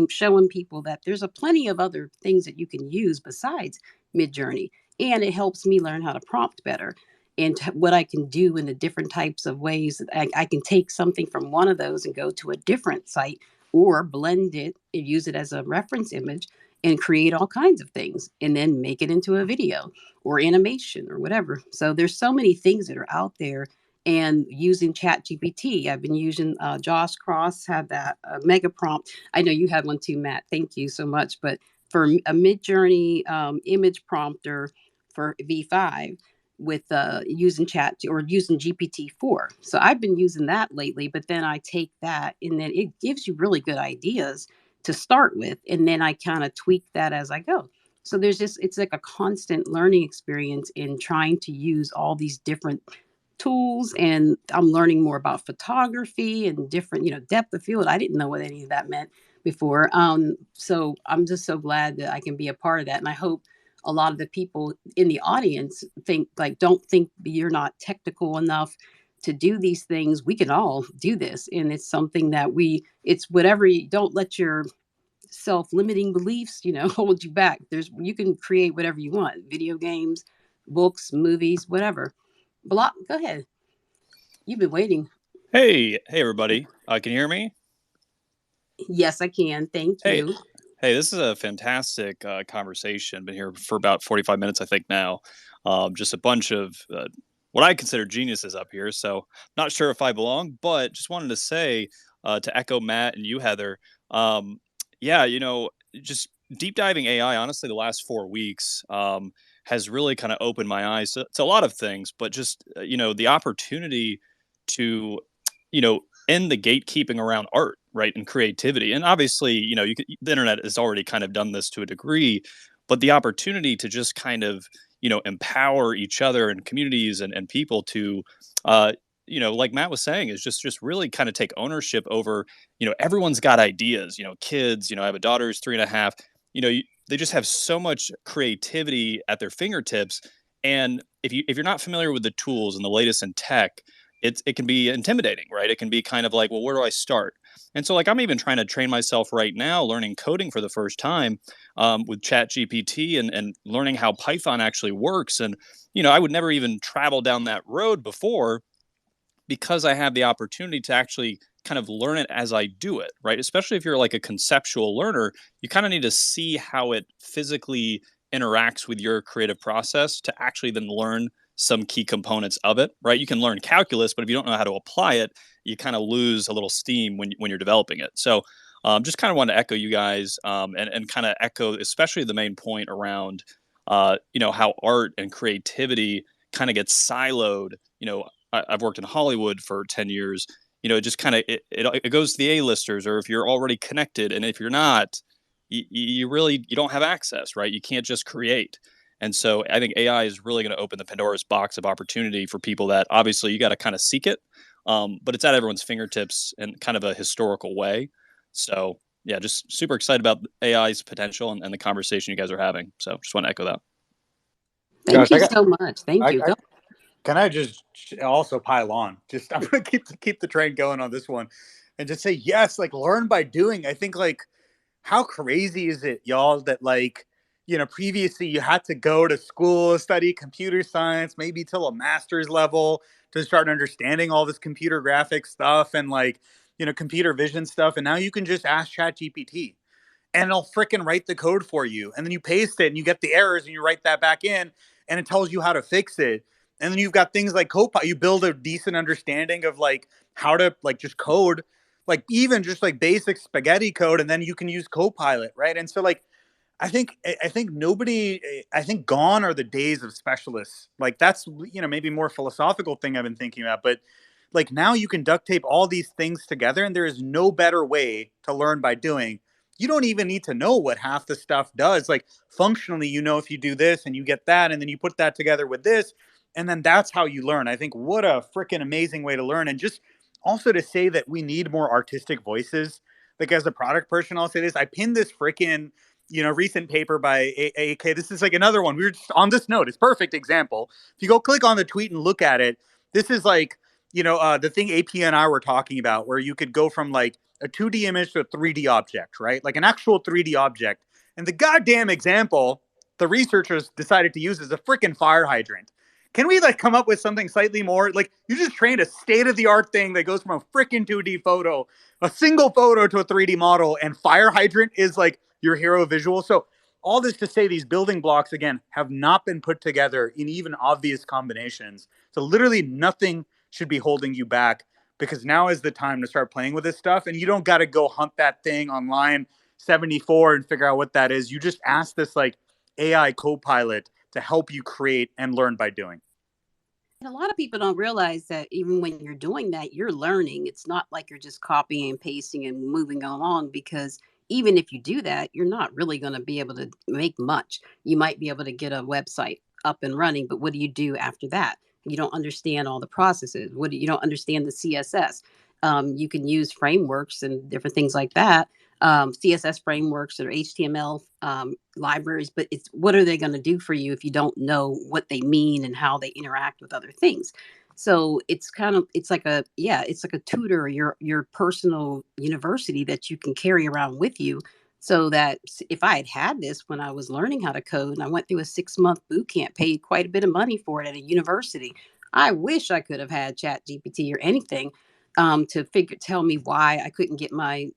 showing people that there's plenty of other things that you can use besides Midjourney, and it helps me learn how to prompt better and what I can do in the different types of ways that I can take something from one of those and go to a different site, or blend it and use it as a reference image and create all kinds of things and then make it into a video or animation or whatever. So there's so many things that are out there. And using Chat GPT, I've been using Josh Cross had that mega prompt. I know you had one too, Matt. Thank you so much. But for a Midjourney image prompter for V5, with using chat or using GPT-4. So I've been using that lately, but then I take that and then it gives you really good ideas to start with. And then I kind of tweak that as I go. So it's like a constant learning experience in trying to use all these different tools. And I'm learning more about photography and different, depth of field. I didn't know what any of that meant before. So I'm just so glad that I can be a part of that. And I hope a lot of the people in the audience don't think you're not technical enough to do these things. We can all do this. And it's something that it's whatever, don't let your self-limiting beliefs, hold you back. You can create whatever you want, video games, books, movies, whatever. Go ahead. You've been waiting. Hey, everybody. Can you hear me? Yes, I can. Thank you. Hey, this is a fantastic conversation. Been here for about 45 minutes, I think now. Just a bunch of what I consider geniuses up here. So not sure if I belong, but just wanted to say to echo Matt and you, Heather, just deep diving AI, honestly, the last 4 weeks has really kind of opened my eyes to a lot of things, but just, the opportunity to, end the gatekeeping around art, right, and creativity. And obviously, the internet has already kind of done this to a degree, but the opportunity to just kind of, empower each other and communities and people to, like Matt was saying, is just really kind of take ownership over, everyone's got ideas, kids, I have a daughter who's 3.5, they just have so much creativity at their fingertips. And if you're not familiar with the tools and the latest in tech, it can be intimidating, right? It can be kind of like, well, where do I start? And so, like, I'm even trying to train myself right now, learning coding for the first time with Chat GPT and learning how Python actually works. And, I would never even travel down that road before, because I have the opportunity to actually kind of learn it as I do it, right? Especially if you're like a conceptual learner, you kind of need to see how it physically interacts with your creative process to actually then learn some key components of it, right? You can learn calculus, but if you don't know how to apply it, you kind of lose a little steam when you're developing it. So just kind of want to echo you guys and kind of echo, especially the main point around, how art and creativity kind of gets siloed. I've worked in Hollywood for 10 years. it just kind of it goes to the A-listers, or if you're already connected, and if you're not, you really you don't have access, right? You can't just create. And so I think AI is really going to open the Pandora's box of opportunity for people that obviously you got to kind of seek it, but it's at everyone's fingertips in kind of a historical way. So yeah, just super excited about AI's potential and the conversation you guys are having. So just want to echo that. Thank you so much. Thank you. Can I just also pile on? I'm going to keep the train going on this one, and just say yes. Like, learn by doing. I think, like, how crazy is it, y'all, that, like, previously you had to go to school, study computer science, maybe till a master's level to start understanding all this computer graphics stuff and, like, computer vision stuff, and now you can just ask ChatGPT and it'll freaking write the code for you. And then you paste it and you get the errors and you write that back in and it tells you how to fix it. And then you've got things like Copilot. You build a decent understanding of, like, how to, like, just code, like, even just like basic spaghetti code. And then you can use Copilot, right? And so, like, I think gone are the days of specialists. Like, that's, maybe more philosophical thing I've been thinking about, but, like, now you can duct tape all these things together and there is no better way to learn by doing. You don't even need to know what half the stuff does. Like, functionally, if you do this and you get that, and then you put that together with this, and then that's how you learn. I think what a freaking amazing way to learn. And just also to say that we need more artistic voices. Like, as a product person, I'll say this. I pinned this freaking, recent paper by AK. This is like another one. We were just on this note. It's a perfect example. If you go click on the tweet and look at it, this is like, the thing AP and I were talking about, where you could go from, like, a 2D image to a 3D object, right? Like an actual 3D object. And the goddamn example the researchers decided to use is a freaking fire hydrant. Can we, like, come up with something slightly more? Like, you just trained a state-of-the-art thing that goes from a freaking 2D photo, a single photo, to a 3D model, and fire hydrant is, like, your hero visual. So all this to say, these building blocks, again, have not been put together in even obvious combinations. So literally nothing should be holding you back, because now is the time to start playing with this stuff. And you don't got to go hunt that thing online 74 and figure out what that is. You just ask this, like, AI Copilot to help you create and learn by doing. And a lot of people don't realize that even when you're doing that, you're learning. It's not like you're just copying and pasting and moving along, because even if you do that, you're not really going to be able to make much. You might be able to get a website up and running, but what do you do after that? You don't understand all the processes. You don't understand the CSS. You can use frameworks and different things like that, CSS frameworks or HTML libraries, but it's what are they going to do for you if you don't know what they mean and how they interact with other things? So it's like a tutor, your personal university that you can carry around with you. So that if I had this when I was learning how to code, and I went through a 6-month boot camp, paid quite a bit of money for it at a university, I wish I could have had Chat GPT or anything to tell me why I couldn't get my,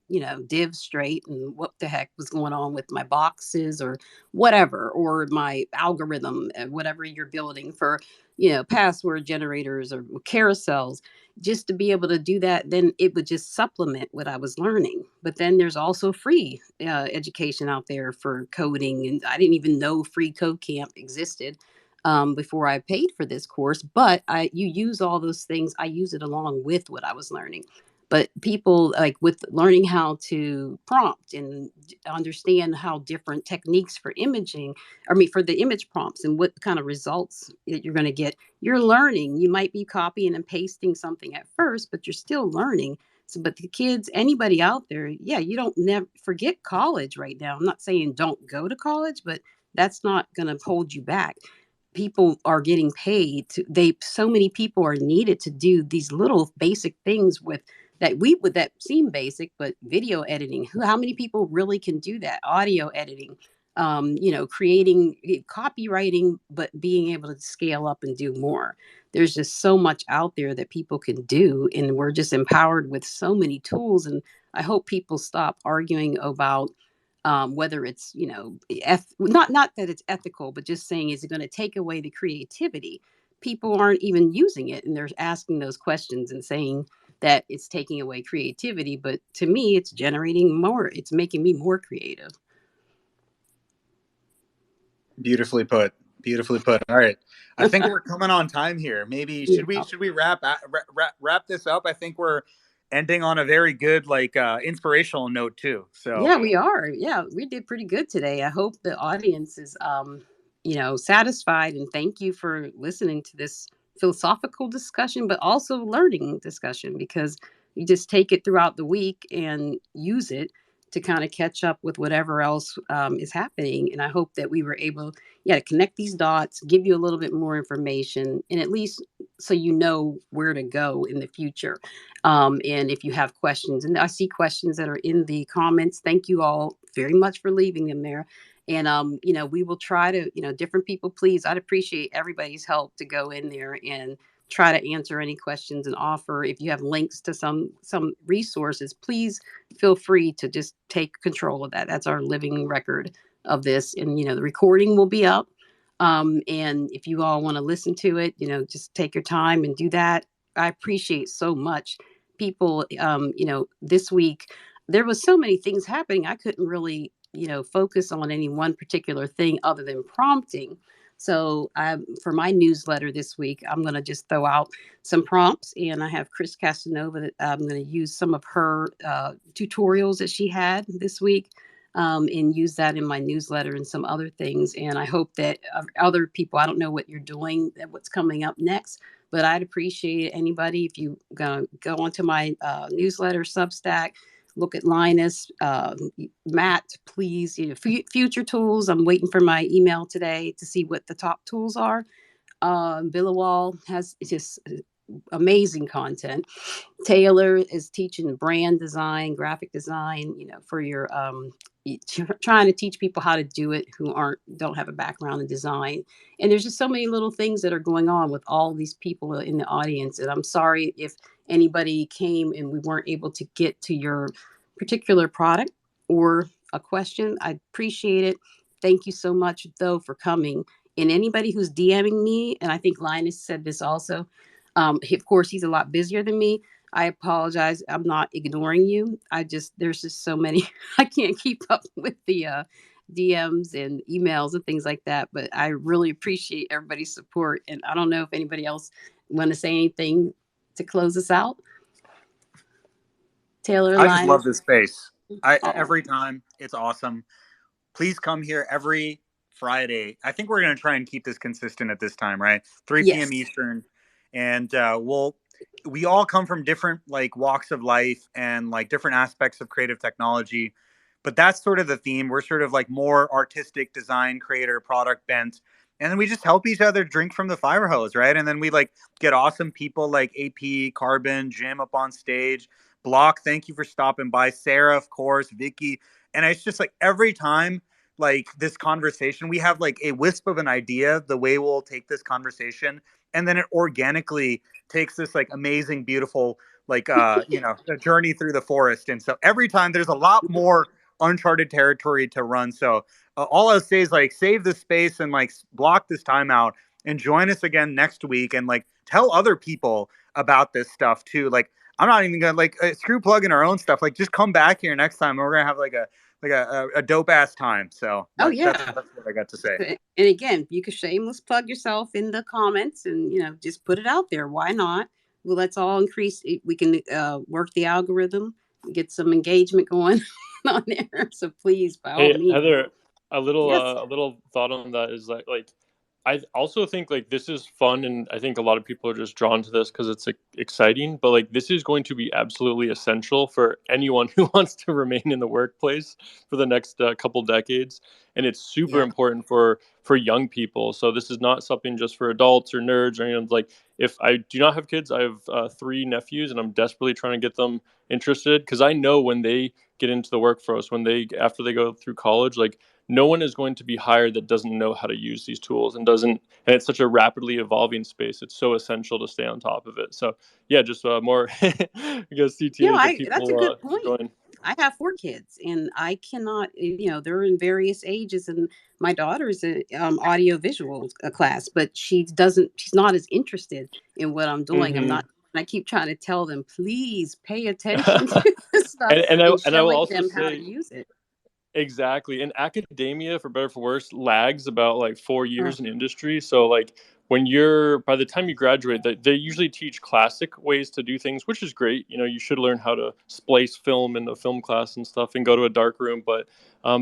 div straight and what the heck was going on with my boxes or whatever, or my algorithm, whatever you're building for, password generators or carousels, just to be able to do that. Then it would just supplement what I was learning. But then there's also free education out there for coding. And I didn't even know Free Code Camp existed before I paid for this course. But you use all those things. I use it along with what I was learning. But people, like, with learning how to prompt and understand how different techniques for for the image prompts and what kind of results that you're going to get, you're learning. You might be copying and pasting something at first, but you're still learning. So, but the kids, anybody out there, yeah, you don't never forget college right now. I'm not saying don't go to college, but that's not going to hold you back. People are getting paid so many people are needed to do these little basic things that seem basic, but video editing, how many people really can do that? Audio editing, creating, copywriting, but being able to scale up and do more. There's just so much out there that people can do, and we're just empowered with so many tools. And I hope people stop arguing about whether it's, not that it's ethical, but just saying, is it going to take away the creativity? People aren't even using it, and they're asking those questions and saying that it's taking away creativity. But to me, it's generating more. It's making me more creative. Beautifully put. Beautifully put. All right. I think we're coming on time here. Maybe should we wrap this up? I think we're ending on a very good, like, inspirational note too. So Yeah, we are. Yeah, we did pretty good today. I hope the audience is, satisfied. And thank you for listening to this philosophical discussion, but also learning discussion, because you just take it throughout the week and use it to kind of catch up with whatever else is happening. And I hope that we were able, to connect these dots, give you a little bit more information, and at least so you know where to go in the future. And if you have questions, and I see questions that are in the comments, thank you all very much for leaving them there. And we will try to, different people, please, I'd appreciate everybody's help to go in there and try to answer any questions and offer. If you have links to some resources, please feel free to just take control of that. That's our living record of this. And the recording will be up. And if you all want to listen to it, just take your time and do that. I appreciate so much people. This week there was so many things happening. I couldn't really, focus on any one particular thing other than prompting. So for my newsletter this week, I'm going to just throw out some prompts, and I have Chris Casanova that I'm going to use some of her tutorials that she had this week. And use that in my newsletter and some other things. And I hope that other people, I don't know what you're doing, what's coming up next, but I'd appreciate anybody if you go onto my newsletter, Substack, look at Linus, Matt, please, future tools. I'm waiting for my email today to see what the top tools are. Billawall has just amazing content. Taylor is teaching brand design, graphic design, for your trying to teach people how to do it who don't have a background in design. And there's just so many little things that are going on with all these people in the audience. And I'm sorry if anybody came and we weren't able to get to your particular product or a question. I appreciate it. Thank you so much, though, for coming. And anybody who's DMing me, and I think Linus said this also, of course, he's a lot busier than me. I apologize. I'm not ignoring you. There's just so many. I can't keep up with the DMs and emails and things like that. But I really appreciate everybody's support. And I don't know if anybody else want to say anything to close us out. Taylor, I just love Linus. this space. Every time, it's awesome. Please come here every Friday. I think we're going to try and keep this consistent at this time, right? 3 p.m. Eastern. And we all come from different like walks of life and like different aspects of creative technology. But that's sort of the theme. We're sort of like more artistic design, creator, product bent. And then we just help each other drink from the fire hose, right? And then we like get awesome people like AP, Carbon, Jim up on stage. Block, thank you for stopping by. Sarah, of course, Vicky. And it's just like every time like this conversation, we have like a wisp of an idea, the way we'll take this conversation. And then it organically takes this like amazing, beautiful, like, a journey through the forest. And so every time there's a lot more uncharted territory to run. So all I'll say is like, save the space and like block this time out and join us again next week. And like, tell other people about this stuff too. Like, I'm not even gonna like screw plug in our own stuff. Like, just come back here next time and we're gonna have like a dope ass time. So that's what I got to say. And again, you can shameless plug yourself in the comments and just put it out there. Why not? Well, let's all increase. We can work the algorithm, get some engagement going on there. So please, by all means. Heather, a little thought on that is that like I also think like this is fun, and I think a lot of people are just drawn to this because it's exciting. But like this is going to be absolutely essential for anyone who wants to remain in the workplace for the next couple decades, and it's super important for young people. So this is not something just for adults or nerds or anyone. Like if I do not have kids, I have 3 nephews, and I'm desperately trying to get them interested because I know when they get into the workforce, after they go through college, like no one is going to be hired that doesn't know how to use these tools and it's such a rapidly evolving space. It's so essential to stay on top of it. So yeah, just more I guess CTA people that's a good point. join. I have 4 kids and I cannot, they're in various ages, and my daughter's a audio visual class, but she's not as interested in what I'm doing. Mm-hmm. I keep trying to tell them, please pay attention to this stuff and I will also them say, how to use it. Exactly. And academia, for better or for worse, lags about like 4 years in industry. So like by the time you graduate, they usually teach classic ways to do things, which is great. You should learn how to splice film in the film class and stuff and go to a dark room, but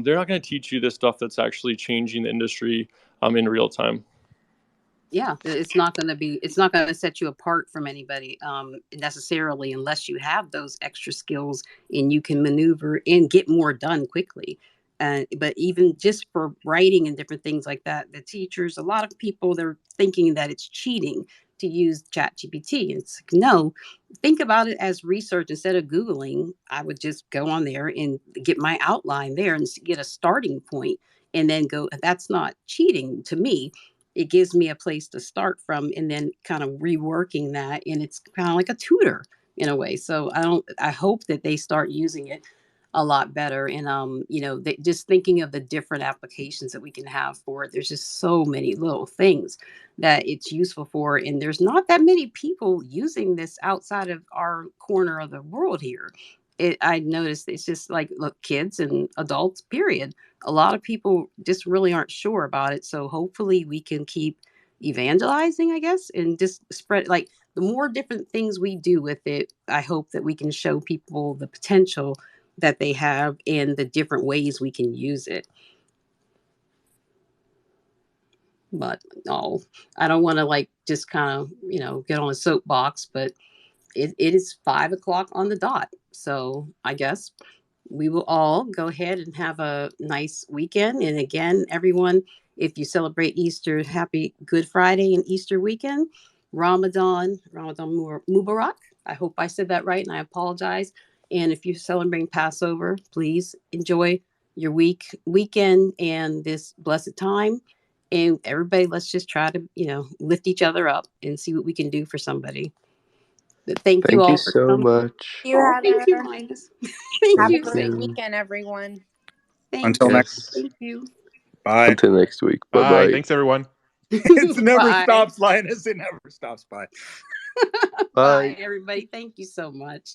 they're not going to teach you the stuff that's actually changing the industry in real time. Yeah, it's not going to set you apart from anybody necessarily, unless you have those extra skills and you can maneuver and get more done quickly. But even just for writing and different things like that, the teachers, a lot of people, they're thinking that it's cheating to use ChatGPT. It's like, no, think about it as research. Instead of Googling, I would just go on there and get my outline there and get a starting point and then go. That's not cheating to me. It gives me a place to start from and then kind of reworking that. And it's kind of like a tutor in a way. So I hope that they start using it a lot better. And, just thinking of the different applications that we can have for it. There's just so many little things that it's useful for. And there's not that many people using this outside of our corner of the world here. I noticed it's just like, look, kids and adults, period. A lot of people just really aren't sure about it. So hopefully we can keep evangelizing, I guess, and just spread, like, the more different things we do with it, I hope that we can show people the potential that they have and the different ways we can use it. But no, I don't want to just kind of, get on a soapbox, but it is 5 o'clock on the dot. So I guess we will all go ahead and have a nice weekend. And again, everyone, if you celebrate Easter, happy Good Friday and Easter weekend. Ramadan Mubarak. I hope I said that right, and I apologize. And if you're celebrating Passover, please enjoy your weekend and this blessed time. And everybody, let's just try to, lift each other up and see what we can do for somebody. But thank you Thank you all for so coming. much. You, Oh, thank you, Heather. Linus. Thank Have a you. Thank great you. weekend, everyone. Thank Until you. next. Yes. Thank you. Bye. Until next week. Bye Bye. bye. Thanks, everyone. It never Bye. stops, Linus. It never stops. Bye. Bye, everybody. Thank you so much.